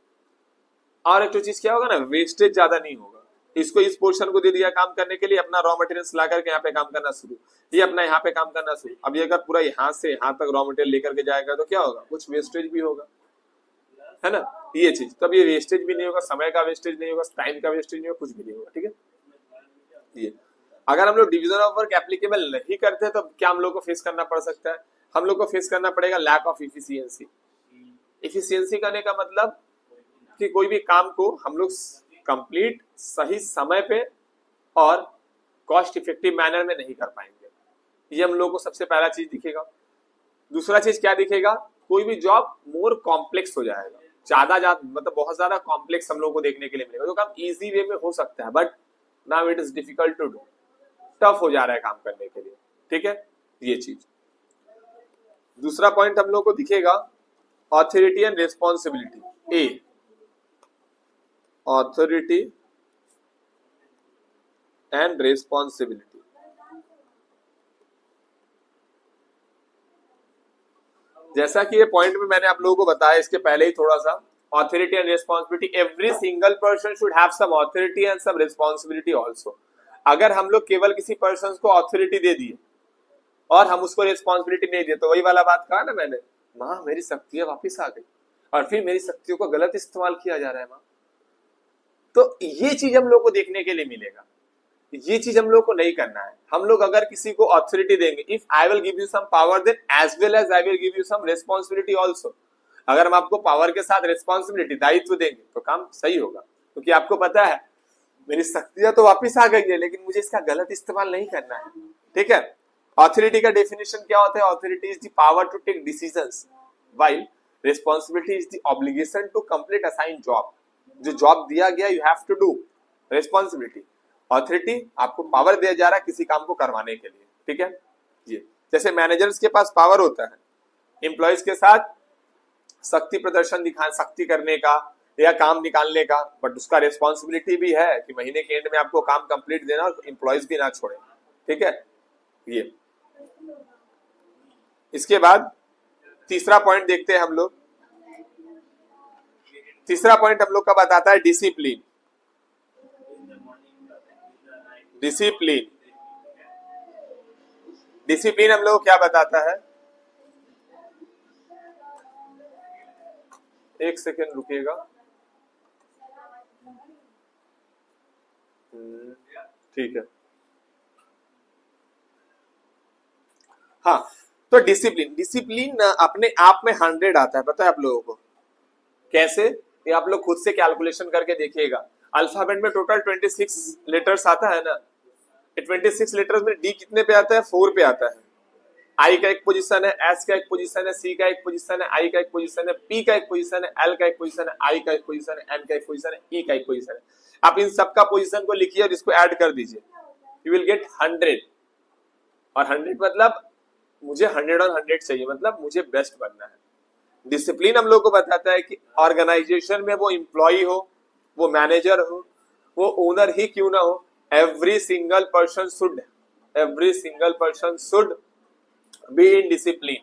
Speaker 1: और एक तो चीज क्या होगा ना, वेस्टेज ज्यादा नहीं होगा। इसको इस पोर्शन को दे दिया काम करने के लिए, अपना रॉ मटेरियल्स ला करके यहाँ पे काम करना शुरू, ये अपना यहाँ पे काम करना शुरू। अब ये अगर पूरा यहाँ से यहाँ तक रॉ मटेरियल लेकर के जाएगा तो क्या होगा, कुछ वेस्टेज भी होगा, है ना, ये चीज। तब ये वेस्टेज भी नहीं होगा, समय का वेस्टेज नहीं होगा, टाइम का वेस्टेज नहीं होगा, कुछ भी नहीं होगा, ठीक है। ये अगर हम लोग डिवीजन ऑफ वर्क एप्लीकेबल नहीं करते तो क्या हम लोग को फेस करना पड़ सकता है, हम लोग को फेस करना पड़ेगा लैक ऑफ इफिशियंसी। इफिशियंसी करने का मतलब कि कोई भी काम को हम लोग कंप्लीट सही समय पे और कॉस्ट इफेक्टिव मैनर में नहीं कर पाएंगे, ये हम लोग को सबसे पहला चीज दिखेगा। दूसरा चीज क्या दिखेगा, कोई भी जॉब मोर कॉम्प्लेक्स हो जाएगा, ज्यादा मतलब बहुत ज्यादा कॉम्प्लेक्स हम लोग को देखने के लिए मिलेगा। जो काम इजी वे में हो सकता है but now it is difficult to do, tough हो जा रहा है काम करने के लिए, ठीक है, ये चीज। दूसरा पॉइंट हम लोग को दिखेगा authority and responsibility. A, authority and responsibility. जैसा कि ये पॉइंट में मैंने आप लोगों को बताया इसके पहले ही थोड़ा सा, authority and responsibility, every single person should have some authority and some responsibility also. अगर हम लोग केवल किसी पर्सन को ऑथोरिटी दे दिए और हम उसको रिस्पॉन्सिबिलिटी नहीं दिए, तो वही वाला बात कहा ना मैंने, माँ मेरी शक्तियां वापिस आ गई और फिर मेरी शक्तियों का गलत इस्तेमाल किया जा रहा है माँ। तो ये चीज हम लोग को देखने के लिए मिलेगा, ये चीज हम लोग को नहीं करना है। हम लोग अगर किसी को ऑथोरिटी देंगे, if I will give you some power then as well as I will give you some responsibility also. अगर हम आपको पावर के साथ रिस्पॉन्सिबिलिटी, दायित्व देंगे तो काम सही होगा, क्योंकि आपको पता है मेरी शक्तियां तो वापिस आ गई है लेकिन मुझे इसका गलत इस्तेमाल नहीं करना है, ठीक है। ऑथोरिटी का डेफिनेशन क्या होता है, authority is the power to take decisions while responsibility is the obligation to complete assign job. जो जॉब दिया गया you have to do, responsibility. Authority आपको पावर दिया जा रहा है किसी काम को करवाने के लिए, ठीक है। ये जैसे मैनेजर्स के पास पावर होता है एम्प्लॉयज के साथ शक्ति प्रदर्शन दिखा, शक्ति करने का या काम निकालने का, बट उसका रिस्पॉन्सिबिलिटी भी है कि महीने के एंड में आपको काम कंप्लीट देना और एम्प्लॉयज भी ना छोड़े, ठीक है। ये इसके बाद तीसरा पॉइंट देखते हैं हम लोग। तीसरा पॉइंट हम लोग का बताता है डिसिप्लिन। डिसिप्लिन, डिसिप्लिन हम लोग क्या बताता है, एक सेकेंड रुकिएगा, ठीक है। हाँ, तो डिसिप्लिन, डिसिप्लिन अपने आप में 100 आता है, पता है आप लोगों को कैसे, ये आप लोग खुद से कैलकुलेशन करके देखिएगा। अल्फाबेट में टोटल 26 लेटर्स आता है ना, 26 लेटर्स में डी कितने पे आता है, 4 पे आता है, आई का एक पोजीशन है, एस का एक पोजीशन है, सी का एक पोजीशन है, आई का एक पोजीशन है, पी का एक पोजीशन है, एल का एक पोजीशन है, आई का एक पोजीशन है, एन का एक पोजीशन है, ई का एक पोजीशन है। आप इन सबका पोजीशन को लिखिए और इसको ऐड कर दीजिए, यू विल गेट 100। और 100 मतलब मुझे 100 और 100 चाहिए, मतलब मुझे बेस्ट बनना है। डिसिप्लिन हम लोग को बताता है कि ऑर्गेनाइजेशन में वो एम्प्लॉय हो, वो मैनेजर हो, वो ओनर ही क्यों ना हो, every single person should be in discipline,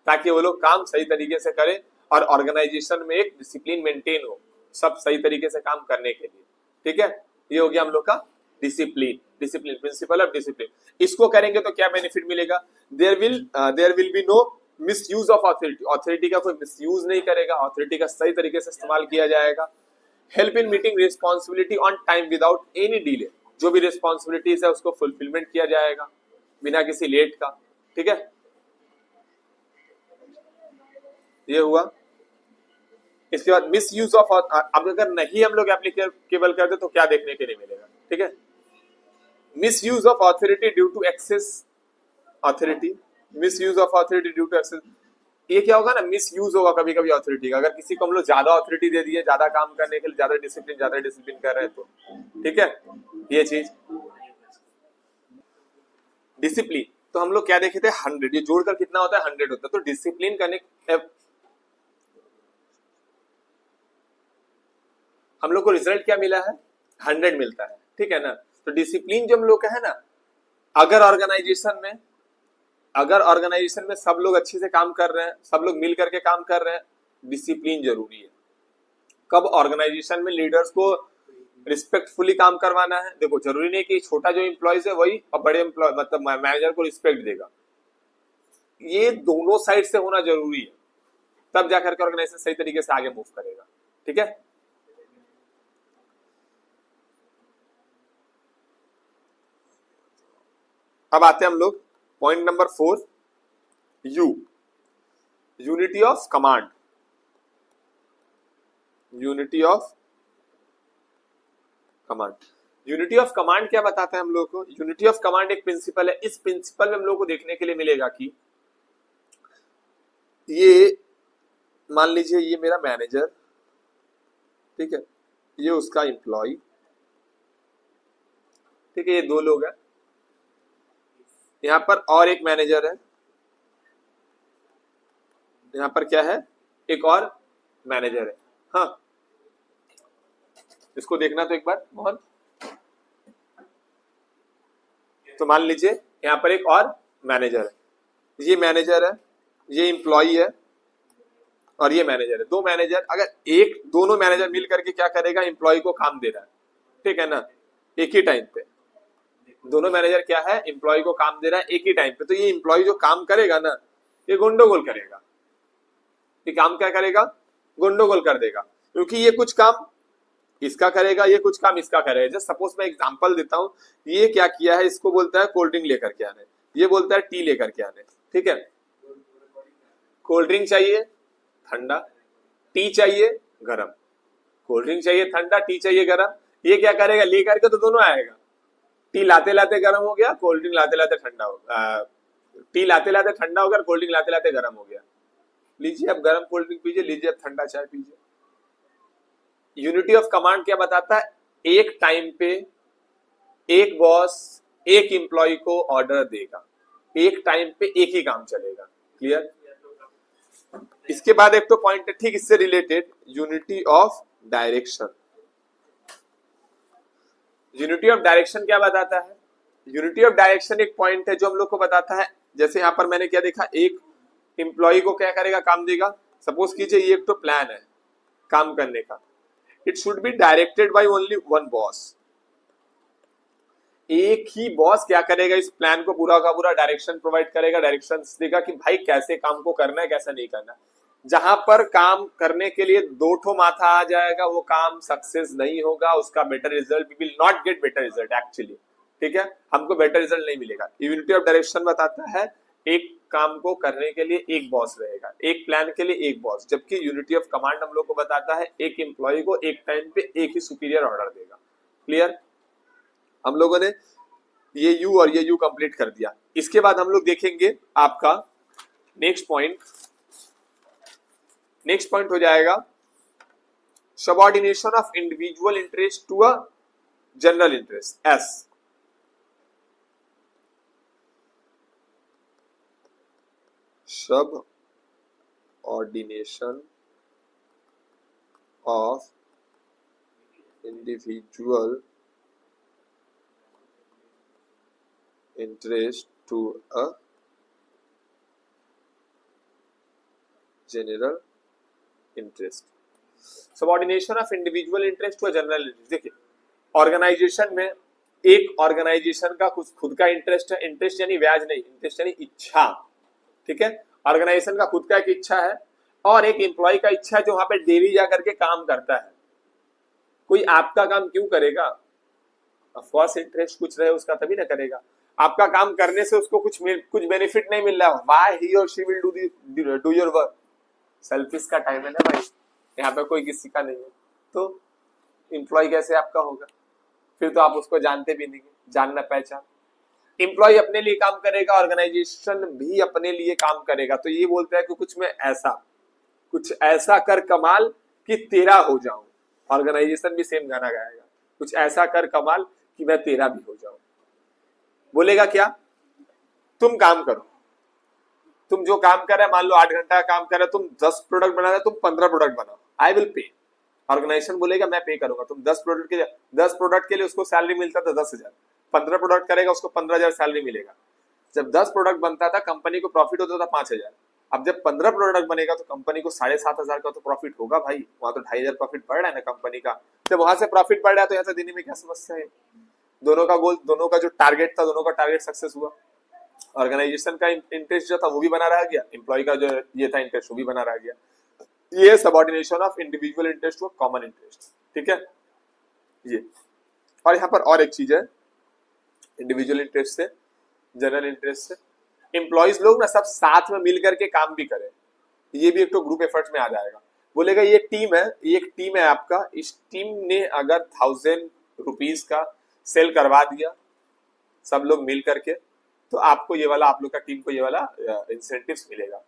Speaker 1: ताकि वो लोग काम सही तरीके से करें और ऑर्गेनाइजेशन में एक डिसिप्लिन मेंटेन हो, सब सही तरीके से काम करने के लिए। ठीक है, ये हो गया हम लोग का डिसिप्लिन, प्रिंसिपल ऑफ डिसिप्लिन। इसको करेंगे तो क्या बेनिफिट मिलेगा? There will be no misuse of authority, authority का कोई मिसयूज नहीं करेगा, ऑथोरिटी का सही तरीके से इस्तेमाल किया जाएगा। Help in meeting responsibility on time without any delay, जो भी रिस्पॉन्सिबिलिटीज है उसको फुलफिलमेंट किया जाएगा बिना किसी लेट का। ठीक है, ये हुआ। इसके बाद मिस यूज ऑफ, अब अगर नहीं हम लोग एप्लीकेबल करते तो क्या देखने के लिए मिलेगा? ठीक है, misuse of authority due to excess authority, misuse of authority due to excess. ये क्या होगा ना, मिस यूज होगा कभी कभी ऑथोरिटी का, अगर किसी को हम लोग ज्यादा ऑथोरिटी दे दिए, ज्यादा काम करने के लिए, ज्यादा डिसिप्लिन कर रहे हैं तो। ठीक है, ये चीज डिसिप्लिन। तो हम लोग क्या देखे थे, 100, ये जोड़कर कितना होता है? 100 होता है। तो डिसिप्लिन करने हम लोग को रिजल्ट क्या मिला है? 100 मिलता है। ठीक है ना, तो डिसिप्लिन जो हम लोग का है ना, अगर ऑर्गेनाइजेशन में सब लोग अच्छे से काम कर रहे हैं, सब लोग मिल करके काम कर रहे हैं, डिसिप्लिन जरूरी है। कब? ऑर्गेनाइजेशन में लीडर्स को रिस्पेक्टफुली काम करवाना है। देखो, जरूरी नहीं कि छोटा जो एम्प्लॉयज है वही और बड़े एम्प्लॉय मतलब मैनेजर को रिस्पेक्ट देगा, ये दोनों साइड से होना जरूरी है, तब जाकर के ऑर्गेनाइजेशन सही तरीके से आगे मूव करेगा। ठीक है, अब आते हैं हम लोग point number 4, unity of command. Unity of command क्या बताता है हम लोग को? यूनिटी ऑफ कमांड एक प्रिंसिपल है। इस प्रिंसिपल में हम लोग को देखने के लिए मिलेगा कि ये मान लीजिए ये मेरा मैनेजर, ठीक है, ये उसका एम्प्लॉय, ठीक है, ये दो लोग हैं, यहां पर और एक मैनेजर है, यहां पर क्या है, एक और मैनेजर है। हाँ, इसको देखना तो एक बार मोहन। तो मान लीजिए यहां पर एक और मैनेजर है, ये मैनेजर है, ये एम्प्लॉय है और ये मैनेजर है। दो मैनेजर, अगर दोनों मैनेजर मिल करके क्या करेगा, एम्प्लॉय को काम दे रहा है, ठीक है ना, एक ही टाइम पे दोनों मैनेजर क्या है, एम्प्लॉय को काम दे रहा है एक ही टाइम पे। तो ये एम्प्लॉय जो काम करेगा ना, ये गोंडोगोल करेगा, ये काम क्या करेगा, गोंडोगोल कर देगा, क्योंकि ये कुछ काम इसका करेगा, ये कुछ काम इसका करेगा। जस्ट सपोज मैं एग्जांपल देता हूं, ये क्या किया है, इसको बोलता है कोल्ड ड्रिंक लेकर के आने, ये बोलता है टी लेकर के आने। ठीक है, कोल्ड ड्रिंक चाहिए ठंडा, टी चाहिए गरम, कोल्ड ड्रिंक चाहिए ठंडा, टी चाहिए गरम। ये क्या करेगा, लेकर के तो दोनों आएगा, टी लाते लाते गर्म हो गया, कोल्ड ड्रिंक लाते लाते ठंडा हो गया, टी लाते लाते ठंडा हो गया, कोल्ड ड्रिंक लाते लाते गर्म हो गया। लीजिए अब गर्म कोल्ड ड्रिंक पीजिए, लीजिए अब ठंडा चाय पीजिए। यूनिटी ऑफ कमांड क्या बताता है, एक टाइम पे एक बॉस एक एम्प्लॉय को ऑर्डर देगा, एक टाइम पे एक ही काम चलेगा। क्लियर? इसके बाद एक तो पॉइंट है ठीक इससे related, unity of direction. Unity of direction क्या बताता है? यूनिटी ऑफ डायरेक्शन एक पॉइंट है जो हम लोग को बताता है, जैसे यहां पर मैंने क्या देखा, एक एम्प्लॉय को क्या करेगा, काम देगा। सपोज कीजिए ये एक तो प्लान है काम करने का, it should be directed by only one boss. एक ही बॉस क्या करेगा, इस प्लान को पूरा का पूरा डायरेक्शन प्रोवाइड करेगा, डायरेक्शन देगा कि भाई कैसे काम को करना है, कैसा नहीं करना। जहां पर काम करने के लिए दो ठो माथा आ जाएगा, वो काम सक्सेस नहीं होगा, उसका better result, we will not get better result actually. ठीक है, हमको बेटर रिजल्ट नहीं मिलेगा। यूनिटी ऑफ डायरेक्शन बताता है एक काम को करने के लिए एक बॉस रहेगा, एक प्लान के लिए एक बॉस, जबकि यूनिटी ऑफ कमांड हम लोग को बताता है एक एम्प्लॉय को एक टाइम पे एक ही सुपीरियर ऑर्डर देगा। क्लियर? हम लोगों ने ये यू और ये यू कंप्लीट कर दिया। इसके बाद हम लोग देखेंगे आपका नेक्स्ट पॉइंट हो जाएगा subordination of individual interest to a general interest, yes. Subordination of individual interest to a general interest. Subordination of individual interest to a general interest. देखिए, ऑर्गेनाइजेशन में एक ऑर्गेनाइजेशन का कुछ खुद का इंटरेस्ट है, इंटरेस्ट यानी ब्याज नहीं, इंटरेस्ट यानी इच्छा, ठीक है। ऑर्गेनाइजेशन का खुद का एक इच्छा है और एक एम्प्लॉय का इच्छा है जो वहां पे डेली जा करके काम करता है। कोई आपका काम क्यों करेगा? ऑफ कोर्स इंटरेस्ट कुछ रहे उसका तभी ना करेगा। आपका काम करने से उसको कुछ बेनिफिट नहीं मिल रहा है, व्हाई ही और she will do your work? Selfish का टाइम है ना भाई, यहाँ पे कोई किसी का नहीं है, तो एम्प्लॉय कैसे आपका होगा? फिर तो आप उसको जानते भी नहीं, जानना पहचान। एम्प्लॉय अपने लिए काम करेगा, ऑर्गेनाइजेशन भी अपने लिए काम करेगा। तो ये बोलते हैं कि कुछ ऐसा कर कमाल कि तेरा हो जाऊं। ऑर्गेनाइजेशन भी सेम गाना गाएगा, कुछ ऐसा कर कमाल कि मैं तेरा भी हो जाऊं। बोलेगा क्या? तुम काम करो, तुम जो काम कर रहे हैं, मान लो 8 घंटा काम कर रहे हो, तुम 10 प्रोडक्ट बना रहे, तुम 15 प्रोडक्ट बनाओ, आई विल पे। ऑर्गेनाइजेशन बोलेगा मैं पे करूंगा। तुम 10 प्रोडक्ट के लिए उसको सैलरी मिलता था 10,000, 15 प्रोडक्ट करेगा उसको 15,000 सैलरी मिलेगा। जब 10 प्रोडक्ट बनता था कंपनी को प्रॉफिट होता था 5,000। अब जब 15 प्रोडक्ट बनेगा तो कंपनी को 7,500 का तो प्रॉफिट होगा भाई, वहां तो 2,500 प्रॉफिट बढ़ रहा है ना कंपनी का। जब वहां से प्रॉफिट बढ़ रहा है तो यहाँ से देने में क्या समस्या है? दोनों का गोल, दोनों का जो टारगेट था, दोनों का टारगेट सक्सेस हुआ। ऑर्गेनाइजेशन का इंटरेस्ट जो था वो भी बना रह गया, एम्प्लॉय का जो ये था इंटरेस्ट वो भी बना रह गया। ये subordination of individual interest to common interest, ठीक है ये। और यहाँ पर और एक चीज है, इंडिविजुअल इंटरेस्ट से जनरल इंटरेस्ट से एम्प्लॉयज लोग ना सब साथ में मिल करके काम भी करें, ये भी एक तो ग्रुप एफर्ट में आ जाएगा। बोलेगा ये टीम है, ये एक टीम है आपका, इस टीम ने अगर 1,000 रुपीज का सेल करवा दिया सब लोग मिल करके, तो आपको ये वाला, आप लोग का टीम को ये वाला इंसेंटिव्स मिलेगा।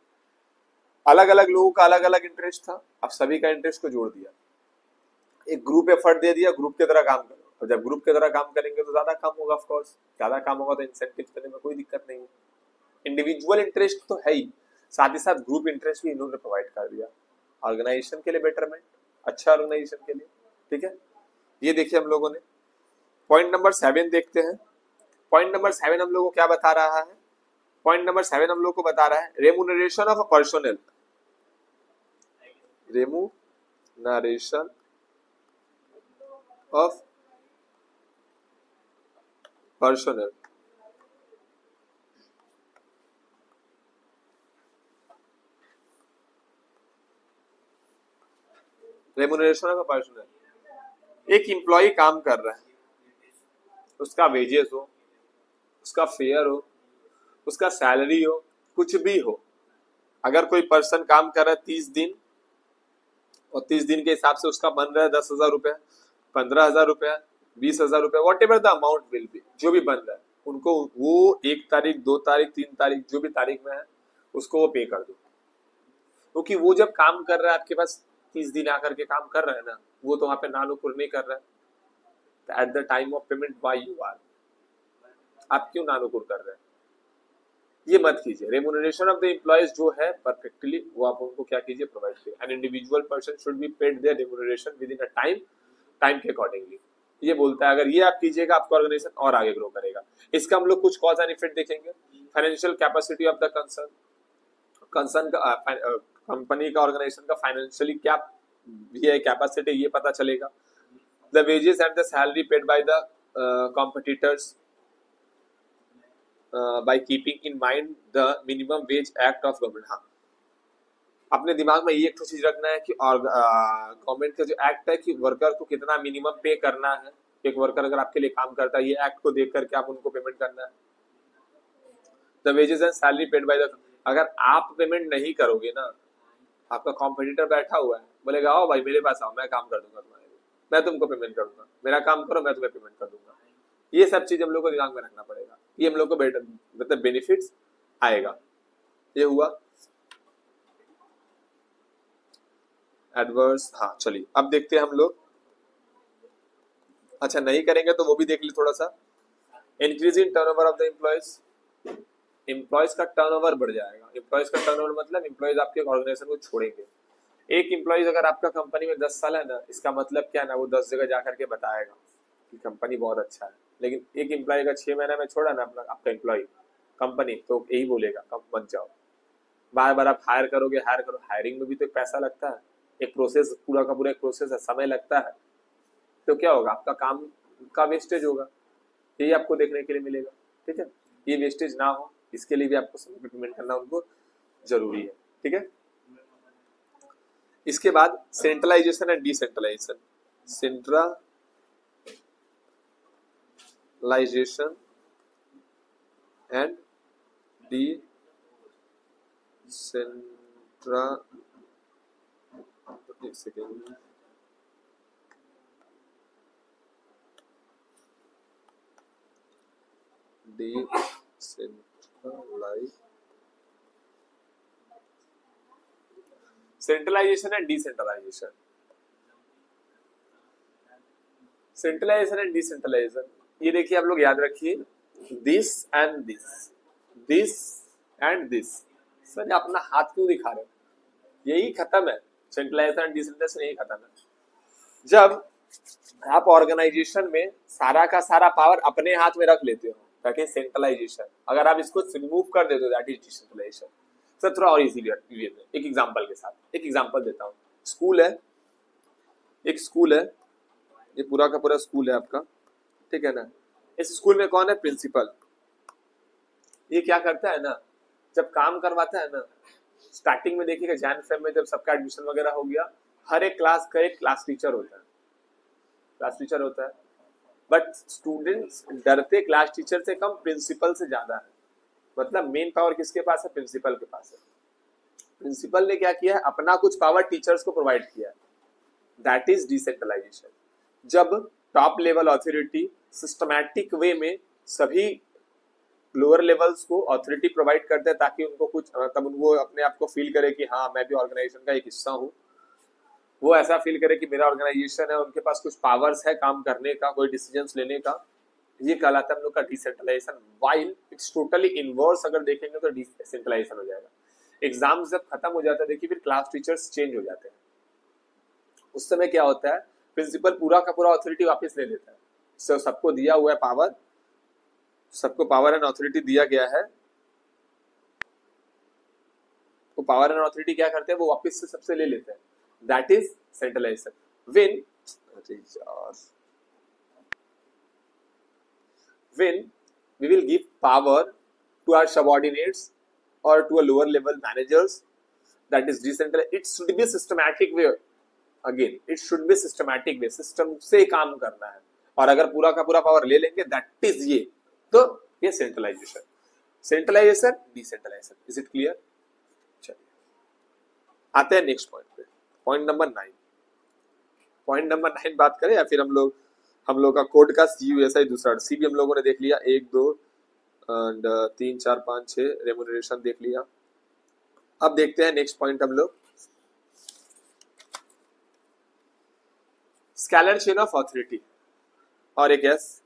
Speaker 1: अलग अलग लोगों का अलग अलग इंटरेस्ट था, अब सभी का इंटरेस्ट को जोड़ दिया, एक ग्रुप एफर्ट दे दिया, ग्रुप की तरह काम करो। और जब ग्रुप की तरह काम करेंगे तो ज्यादा काम होगा, ऑफ कोर्स ज्यादा काम होगा तो इंसेंटिव देने में कोई दिक्कत नहीं है। इंडिविजुअल इंटरेस्ट तो है ही, साथ ही साथ ग्रुप इंटरेस्ट भी इन्होंने प्रोवाइड कर दिया ऑर्गेनाइजेशन के लिए, बेटरमेंट, अच्छा ऑर्गेनाइजेशन के लिए, ठीक है। ये देखिए हम लोगों ने पॉइंट नंबर 7 देखते हैं। पॉइंट नंबर 7 हम लोगों को क्या बता रहा है? पॉइंट नंबर 7 हम लोग को बता रहा है remuneration of a personal, remuneration of personal. Remuneration of a personal, एक एम्प्लॉय काम कर रहा है, उसका वेजेस हो, उसका फेयर हो, उसका सैलरी हो, कुछ भी हो। अगर कोई पर्सन काम कर रहा है 30 दिन और 30 दिन के हिसाब से उसका बन रहा है 10,000 रुपया, 15,000 रुपया, 20,000 रुपया, what ever the amount will be, जो भी बन रहा है उनको वो 1 तारीख, 2 तारीख, 3 तारीख, जो भी तारीख में है उसको वो पे कर दो। क्योंकि वो जब काम कर रहा है आपके पास 30 दिन आकर के काम कर रहा है ना, वो तो वहां पे नानुकुर नहीं कर रहा है। At the time of payment why you are, आप क्यों नानुकुर कर रहे हैं? ये मत कीजिए। रेमुनरेशन ऑफ द एम्प्लॉयज जो है परफेक्टली वो आप उनको क्या कीजिए, प्रोवाइड कीजिए। An individual person should be paid their remuneration within a time के अकॉर्डिंगली, ये बोलता है। अगर ये आप कीजिएगा आपका ऑर्गेनाइजेशन और आगे ग्रो करेगा। इसका हम लोग कुछ कॉज एंड इफेक्ट देखेंगे। Financial capacity of the concern का, कंपनी का, ऑर्गेनाइजेशन का फाइनेंशियली क्या ये कैपेसिटी, ये पता चलेगा। The wages and the salary paid by the competitors by keeping in mind the minimum wage act of government। हाँ, अपने दिमाग में ये एक चीज रखना है कि गवर्नमेंट का जो एक्ट है कि वर्कर को कितना मिनिमम पे करना है। एक वर्कर अगर आपके लिए काम करता है, ये एक्ट को देख करके आप उनको पेमेंट करना है। The wages and salary paid by the, अगर आप पेमेंट नहीं करोगे ना, आपका कॉम्पिटिटर बैठा हुआ है, बोलेगा आओ भाई मेरे पास आओ, मैं काम कर दूंगा तुम्हारे लिए, मैं तुमको पेमेंट करूंगा, मेरा काम करो मैं तुम्हें पेमेंट कर दूंगा। ये सब चीज हम लोग को दिमाग में रखना पड़ेगा, ये हम लोग को बेटर मतलब बेनिफिट्स आएगा। ये हुआ एडवर्स। हाँ चलिए अब देखते हैं हम लोग, अच्छा नहीं करेंगे तो वो भी देख ली थोड़ा सा। Increase in turnover of the employees, employees का टर्नओवर बढ़ जाएगा। एम्प्लॉयज का टर्नओवर मतलब एम्प्लॉयज आपके ऑर्गेनाइजेशन को छोड़ेंगे। एक एम्प्लॉयज अगर आपका कंपनी में 10 साल है ना, इसका मतलब क्या ना, वो 10 जगह जाकर के बताएगा कि कंपनी बहुत अच्छा है। लेकिन एक एम्प्लॉय अगर 6 महीने में छोड़ा ना अपना आपका एम्प्लॉय कंपनी, तो यही बोलेगा कब मत जाओ। बार बार आप हायर करोगे, हायर करो, हायरिंग में भी तो एक पैसा लगता है, एक प्रोसेस पूरा का पूरा एक प्रोसेस है, समय लगता है, तो क्या होगा आपका काम का वेस्टेज होगा। यही आपको देखने के लिए मिलेगा। ठीक है, ये वेस्टेज ना हो इसके लिए भी आपको समय पे पेमेंट करना उनको जरूरी है। ठीक है, इसके बाद centralization and decentralization. Centralization and centralization and decentralization. Centralization and decentralization, ये देखिए आप लोग याद रखिए, this and this, this and this. Sir अपना हाथ क्यों दिखा रहे हो, यही खत्म है। सेंट्रलाइजेशन एंड डिसेंट्रलाइजेशन यही खत्म है। जब आप ऑर्गेनाइजेशन में सारा का सारा पावर अपने हाथ में रख लेते हो, ताकि सेंट्रलाइजेशन। अगर आप इसको रिमूव कर देते हो दैट इज डिसेंट्रलाइजेशन। सर थोड़ा और इजीली एक एग्जांपल के साथ, एक एग्जांपल देता हूँ। स्कूल है, एक स्कूल है, ये पूरा का पूरा स्कूल है आपका, ठीक है ना। इस स्कूल में कौन है, प्रिंसिपल। ये क्या करता है ना, जब काम करवाता है ना, स्टार्टिंग में देखिएगा जैन फेब में जब सबका एडमिशन वगैरह हो गया, हर एक क्लास का एक क्लास टीचर होता है, क्लास टीचर होता है। बट स्टूडेंट्स डरते क्लास टीचर से कम प्रिंसिपल से ज्यादा है। मतलब मेन पावर किसके पास है, प्रिंसिपल के पास है। प्रिंसिपल ने क्या किया है, अपना कुछ पावर टीचर्स को प्रोवाइड किया है, दैट इज डिसेंट्रलाइजेशन। जब top level authority systematic way में सभी लोअर लेवल्स को अथॉरिटी प्रोवाइड करते हैं, ताकि उनको कुछ तब उनको अपने आप को फील करे कि हाँ मैं भी ऑर्गेनाइजेशन का एक हिस्सा हूँ, वो ऐसा फील करे कि मेरा ऑर्गेनाइजेशन है, उनके पास कुछ पावर्स है काम करने का, कोई डिसीजंस लेने का। ये कहलाता है हम लोग का decentralization. While it's totally inverse अगर देखेंगे तो डिसेंट्रलाइजेशन हो जाएगा। एग्जाम जब खत्म हो जाता है, देखिए फिर क्लास टीचर्स चेंज हो जाते हैं। उस समय क्या होता है, प्रिंसिपल पूरा का पूरा अथॉरिटी वापस ले लेता है। सबको दिया हुआ है पावर, सबको पावर एंड अथॉरिटी दिया गया है, तो पावर एंड अथॉरिटी क्या करते हैं, वो वापस से सबसे ले लेते हैं। That is centralization. when we will give power to our subordinates or to a lower level managers, that is decentralized. It should be systematic way, again it should be systematic way, system से काम करना है। और अगर पूरा का पूरा पावर ले लेंगे दैट इज ये, तो ये centralization. Centralization decentralization, is it clear. चलिए आते हैं नेक्स्ट पॉइंट पे, पॉइंट नंबर 9। पॉइंट नंबर 9 बात करें या फिर हम लोग का कोड का CUSI दूसरा, सी भी हम लोगों ने देख लिया, 1 2 एंड 3 4 5 6 रेम्यूनरेशन देख लिया। अब देखते हैं नेक्स्ट पॉइंट हम लोग, स्केलर चेन ऑफ ऑथोरिटी। और एक S,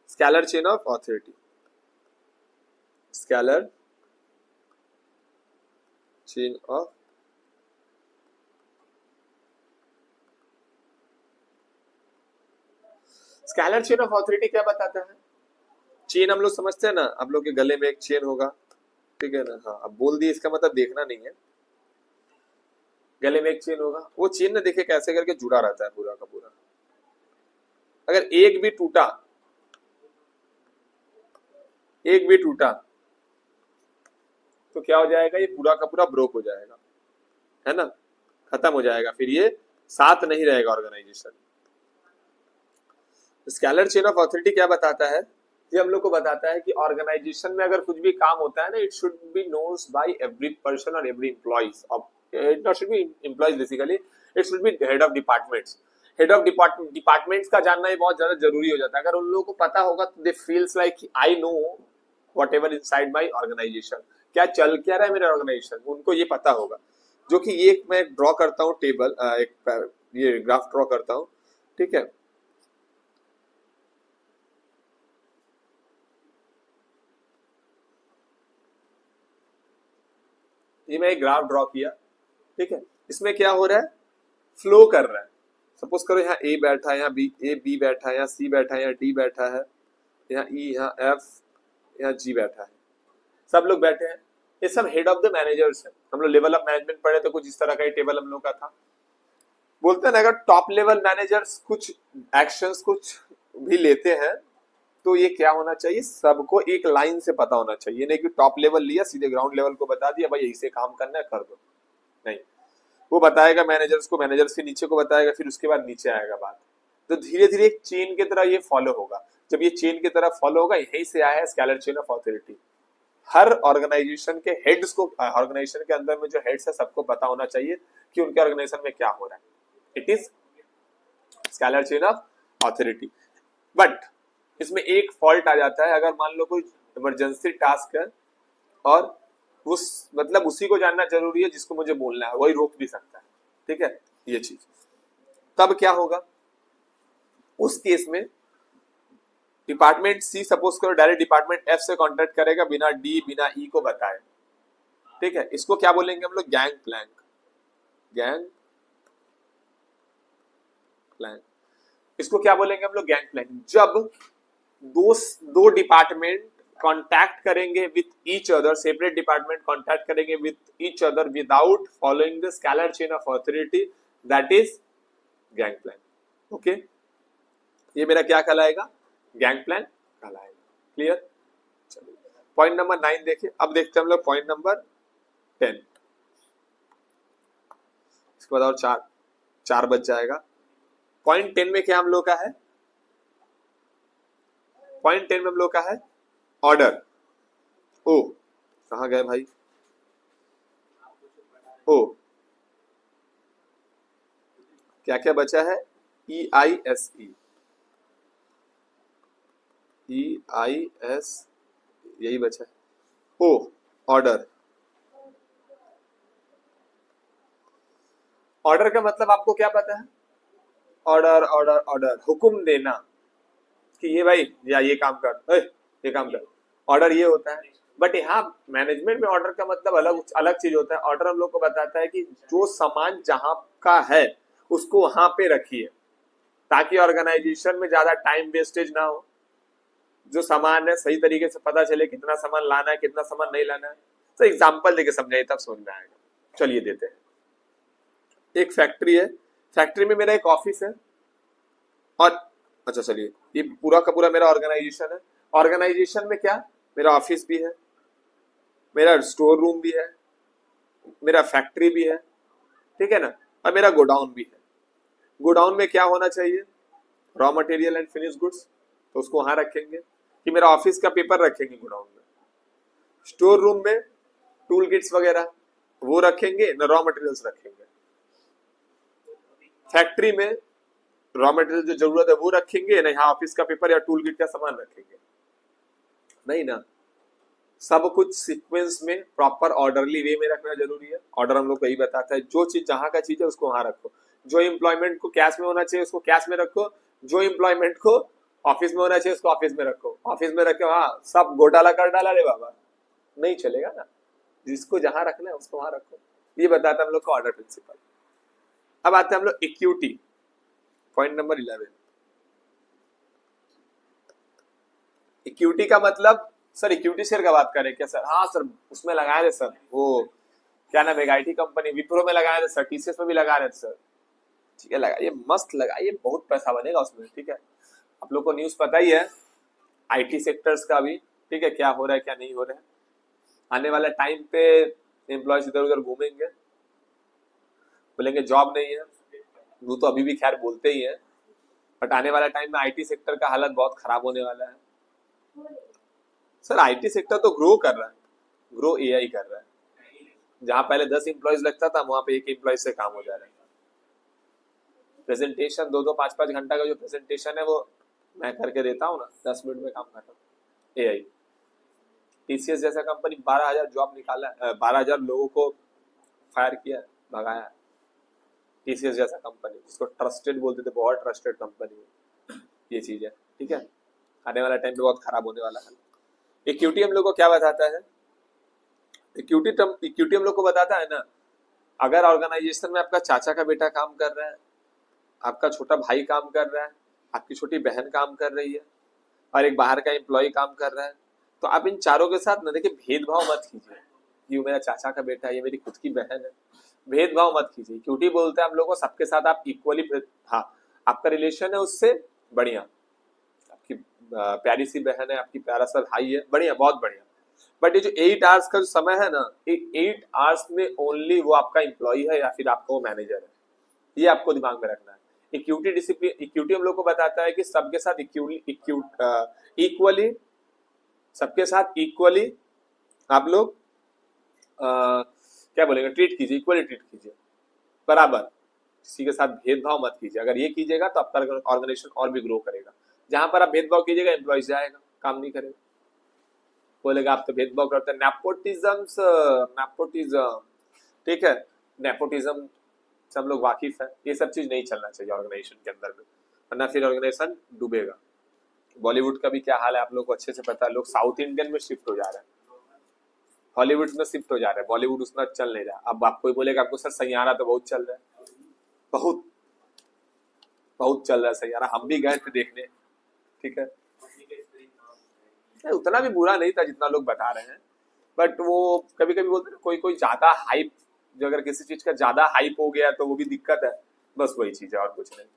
Speaker 1: scalar chain of authority, scalar chain of scalar chain of authority क्या बताता है। चेन हम लोग समझते हैं ना, आप लोग के गले में एक चेन होगा, ठीक है ना। हाँ अब बोल दिए, इसका मतलब देखना नहीं है, गले में एक चेन होगा, वो चेन ना देखे कैसे करके जुड़ा रहता है पूरा का पूरा। अगर एक भी टूटा तो क्या हो जाएगा, ये पूरा का पूरा ब्रोक हो जाएगा, है ना, खत्म हो जाएगा, फिर ये साथ नहीं रहेगा organization. Scalar chain of authority क्या बताता है, ये हम लोग को बताता है कि ऑर्गेनाइजेशन में अगर कुछ भी काम होता है ना, it should be knowns by every person और every employees of, it not should be employees basically, it should be head of departments. Head of departments का जानना ही बहुत ज्यादा जरूरी हो जाता है। अगर उन लोगों को पता होगा तो they feels like I know whatever inside my organization, क्या चल क्या रहा है मेरे ऑर्गेनाइजेशन, उनको ये पता होगा। जो कि ये मैं ड्रॉ करता हूँ टेबल, एक ये ग्राफ ड्रॉ करता हूँ, ठीक है। ये मैं एक ग्राफ ड्रॉ किया, ठीक है। इसमें क्या हो रहा है, फ्लो कर रहा है। सपोज करो यहाँ ए बैठा है, यहाँ बी बैठा है, यहाँ सी बैठा है, यहाँ डी बैठा है, यहाँ ई, यहाँ एफ, यहाँ जी बैठा है, सब लोग बैठे हैं। ये सब हेड ऑफ द मैनेजर्स है। हम लोग लेवल ऑफ मैनेजमेंट पढ़े तो कुछ इस तरह का ही टेबल हम लोग का था। बोलते हैं ना, अगर टॉप लेवल मैनेजर्स कुछ एक्शंस कुछ भी लेते हैं तो ये क्या होना चाहिए, सबको एक लाइन से पता होना चाहिए, नहीं कि टॉप लेवल लिया सीधे ग्राउंड लेवल को बता दिया भाई यही से काम करना है कर दो, नहीं। वो बताएगा मैनेजर्स को, मैनेजर्स के नीचे को बताएगा, फिर उसके बाद नीचे आएगा बात। तो धीरे धीरे एक चेन की तरह ये फॉलो होगा। जब ये चेन की तरह फॉलो होगा, यहीं से आया है स्केलर चेन ऑफ अथॉरिटी। हर ऑर्गेनाइजेशन के हेड्स को, ऑर्गेनाइजेशन के अंदर में जो हेड्स है सबको पता होना चाहिए कि उनके ऑर्गेनाइजेशन में क्या हो रहा है। It is scalar chain of authority. But इसमें एक फॉल्ट आ जाता है, अगर मान लो कोई इमरजेंसी टास्क है और उस मतलब उसी को जानना जरूरी है जिसको मुझे बोलना है, वही रोक भी सकता है, ठीक है ये चीज। तब क्या होगा, उस केस में डिपार्टमेंट सी सपोज करो डायरेक्ट डिपार्टमेंट एफ से कांटेक्ट करेगा बिना डी बिना ई को बताए, ठीक है। इसको क्या बोलेंगे हम लोग, गैंग प्लैंक, गैंग प्लैंक। इसको क्या बोलेंगे हम लोग, गैंग प्लैंक। जब दो डिपार्टमेंट कांटेक्ट करेंगे with each other, separate department contact करेंगे with each other without following the scalar chain of authority, that is gang plank. Okay, ये मेरा क्या कहलाएगा, गैंग प्लान कहलाएगा। क्लियर, चलिए पॉइंट नंबर 9 देखिए। अब देखते हैं हम लोग पॉइंट नंबर 10। इसके बाद और चार बच जाएगा। पॉइंट 10 में क्या हम लोग का है, पॉइंट 10 में हम लोग का है ऑर्डर। ओ कहां गए भाई, ओ क्या क्या बचा है, EISE, EIS यही बचा है। ओ ऑर्डर, ऑर्डर का मतलब आपको क्या पता है, ऑर्डर ऑर्डर ऑर्डर, हुक्म देना कि ये भाई या ये काम कर, ये काम कर, ऑर्डर ये होता है। बट यहाँ मैनेजमेंट में ऑर्डर का मतलब अलग अलग चीज होता है। ऑर्डर हम लोग को बताता है कि जो सामान जहां का है उसको वहां पे रखिए, ताकि ऑर्गेनाइजेशन में ज्यादा टाइम वेस्टेज ना हो, जो सामान है सही तरीके से पता चले कितना सामान लाना है कितना सामान नहीं लाना है। तो एग्जांपल देके समझाइए तब समझ में आएगा। चलिए देते हैं, एक फैक्ट्री है, फैक्ट्री में मेरा एक ऑफिस है और अच्छा चलिए ये पूरा का पूरा मेरा ऑर्गेनाइजेशन है। ऑर्गेनाइजेशन में क्या, मेरा ऑफिस भी है, मेरा स्टोर रूम भी है, मेरा फैक्ट्री भी है, ठीक है ना, और मेरा गोडाउन भी है। गोडाउन में क्या होना चाहिए, raw material and finish goods, तो उसको वहां रखेंगे। कि मेरा ऑफिस का पेपर रखेंगे गोडाउन में। स्टोर रूम में टूल किट्स वगैरह वो रखेंगे, न रॉ मटेरियल्स रखेंगे। फैक्ट्री में रॉ मटेरियल जो जरूरत है वो रखेंगे, ना यहाँ ऑफिस का पेपर या टूल किट का सामान रखेंगे, नहीं ना। सब कुछ सीक्वेंस में प्रॉपर ऑर्डरली वे में रखना जरूरी है। ऑर्डर हम लोग को यही बताता है, जो चीज जहां का चीज है उसको वहां रखो। जो एम्प्लॉयमेंट को कैश में होना चाहिए उसको कैश में रखो, जो एम्प्लॉयमेंट को ऑफिस में होना चाहिए उसको ऑफिस में रखो। ऑफिस में रखे हाँ सब घोटाला कर डाला रे बाबा, नहीं चलेगा ना। जिसको जहां रखना है उसको वहां रखो, ये बताता है हम लोग का ऑर्डर प्रिंसिपल। अब आते हैं हम लोग इक्विटी, पॉइंट नंबर 11। इक्विटी का मतलब, सर इक्विटी शेयर का बात करें क्या सर, हाँ सर उसमें लगाए थे सर, वो क्या नाम है IT कंपनी विप्रो में लगाए थे सर, TCS में भी लगा रहे थे सर, ठीक है लगाइए मस्त लगाइए, बहुत पैसा बनेगा उसमें, ठीक है। आप लोग को न्यूज पता ही है IT सेक्टर्स का भी, ठीक है, क्या हो रहा है क्या नहीं हो रहा है। आने वाले टाइम पे एम्प्लॉयज इधर उधर घूमेंगे, बोलेंगे जॉब नहीं है, वो तो अभी भी खैर बोलते ही है, बट आने वाला टाइम में IT सेक्टर का हालत बहुत खराब होने वाला है। सर IT सेक्टर तो ग्रो कर रहा है, ग्रो AI कर रहा है। जहां पहले 10 एम्प्लॉयज लगता था वहां पे 1 एम्प्लॉय से काम हो जा रहा है। प्रेजेंटेशन 2-2 5-5 घंटा का जो प्रेजेंटेशन है वो मैं करके देता हूँ ना, 10 मिनट में काम खत्म। एआई। टीसीएस जैसा कंपनी 12,000 जॉब निकाला, 12,000 लोगों को फायर किया, भगाया। टीसीएस जैसा कंपनी जिसको ट्रस्टेड बोलते थे, बहुत ट्रस्टेड कंपनी है ये चीज है, ठीक है। आने वाला टाइम पे बहुत खराब होने वाला है। इक्विटी हम लोग को क्या बताता है? इक्विटी हम लोग को बताता है ना, अगर ऑर्गेनाइजेशन में आपका चाचा का बेटा काम कर रहा है, आपका छोटा भाई काम कर रहा है, आपकी छोटी बहन काम कर रही है और एक बाहर का एम्प्लॉय काम कर रहा है, तो आप इन चारों के साथ ना देखिए भेदभाव मत कीजिए, ये मेरा चाचा का बेटा है, ये मेरी खुद की बहन है, भेदभाव मत कीजिए। क्योंकि बोलते हैं हम लोग को सबके साथ आप इक्वली, हाँ आपका रिलेशन है उससे बढ़िया, आपकी प्यारी सी बहन है, आपकी प्यारा सा भाई है, बढ़िया, बहुत बढ़िया। बट ये जो 8 आवर्स का जो समय है ना, 8 आवर्स में ओनली वो आपका एम्प्लॉय है या फिर आपका वो मैनेजर है, ये आपको दिमाग में रखना है। इक्विटी डिसिप्लिन, इक्विटी हम लोग को बताता है कि सबके साथ इक्वली, सबके साथ इक्वली आप लोग क्या बोलेंगे, ट्रीट कीजिए, इक्वली ट्रीट कीजिए, बराबर, किसी के साथ भेदभाव मत कीजिए। अगर ये कीजिएगा तो आपका ऑर्गेनाइजेशन और भी ग्रो करेगा। जहां पर आप भेदभाव कीजिएगा एम्प्लॉय जाएगा, काम नहीं करेगा, बोलेगा आप तो भेदभाव करते हैं, नेपोटिज्म, ठीक है, नेपोटिज्म से हम लोग वाकिफ है। ये सब चीज नहीं चलना चाहिए ऑर्गेनाइजेशन के अंदर में, वरना फिर ऑर्गेनाइजेशन डूबेगा। बॉलीवुड का भी क्या हाल है आप लोग को अच्छे से पता है, लोग साउथ इंडियन में शिफ्ट हो जा रहे हैं, हॉलीवुड में शिफ्ट हो जा रहे हैं, बॉलीवुड उतना चल नहीं रहा। अब आप कोई बोलेगा आपको सर सैयारा तो बहुत चल रहा है, बहुत बहुत चल रहा है सैयारा, हम भी गए थे देखने, ठीक है, उतना भी बुरा नहीं था जितना लोग बता रहे हैं, बट वो कभी कभी बोलते हैं कोई कोई ज्यादा हाइप, जो अगर किसी चीज का ज्यादा हाइप हो गया तो वो भी दिक्कत है, बस वही चीज है और कुछ नहीं।